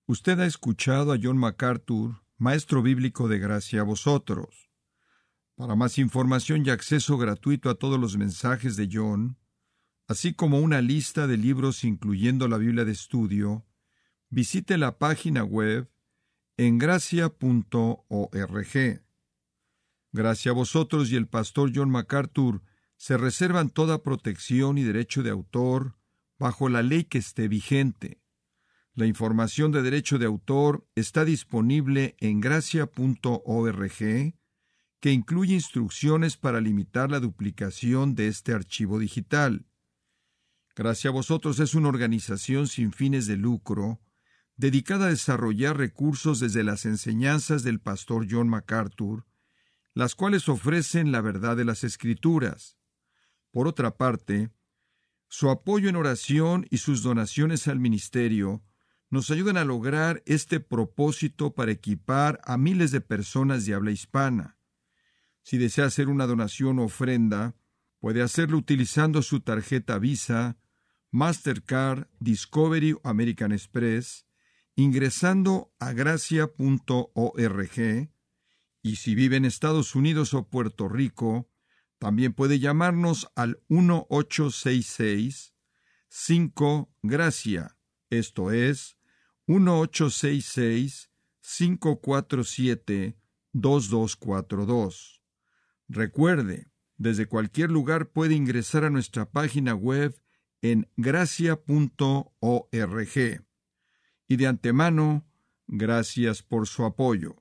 Usted ha escuchado a John MacArthur, maestro bíblico de gracia a vosotros. Para más información y acceso gratuito a todos los mensajes de John, así como una lista de libros incluyendo la Biblia de estudio, visite la página web en gracia.org. Gracia a vosotros y el pastor John MacArthur se reservan toda protección y derecho de autor bajo la ley que esté vigente. La información de derecho de autor está disponible en gracia.org, que incluye instrucciones para limitar la duplicación de este archivo digital. Gracia a vosotros es una organización sin fines de lucro dedicada a desarrollar recursos desde las enseñanzas del pastor John MacArthur, las cuales ofrecen la verdad de las Escrituras. Por otra parte, su apoyo en oración y sus donaciones al ministerio nos ayudan a lograr este propósito para equipar a miles de personas de habla hispana. Si desea hacer una donación o ofrenda, puede hacerlo utilizando su tarjeta Visa, Mastercard, Discovery o American Express, ingresando a gracia.org, y si vive en Estados Unidos o Puerto Rico, También puede llamarnos al 1-866-5-GRACIA, esto es, 1-866-547-2242. Recuerde, desde cualquier lugar puede ingresar a nuestra página web en gracia.org. Y de antemano, gracias por su apoyo.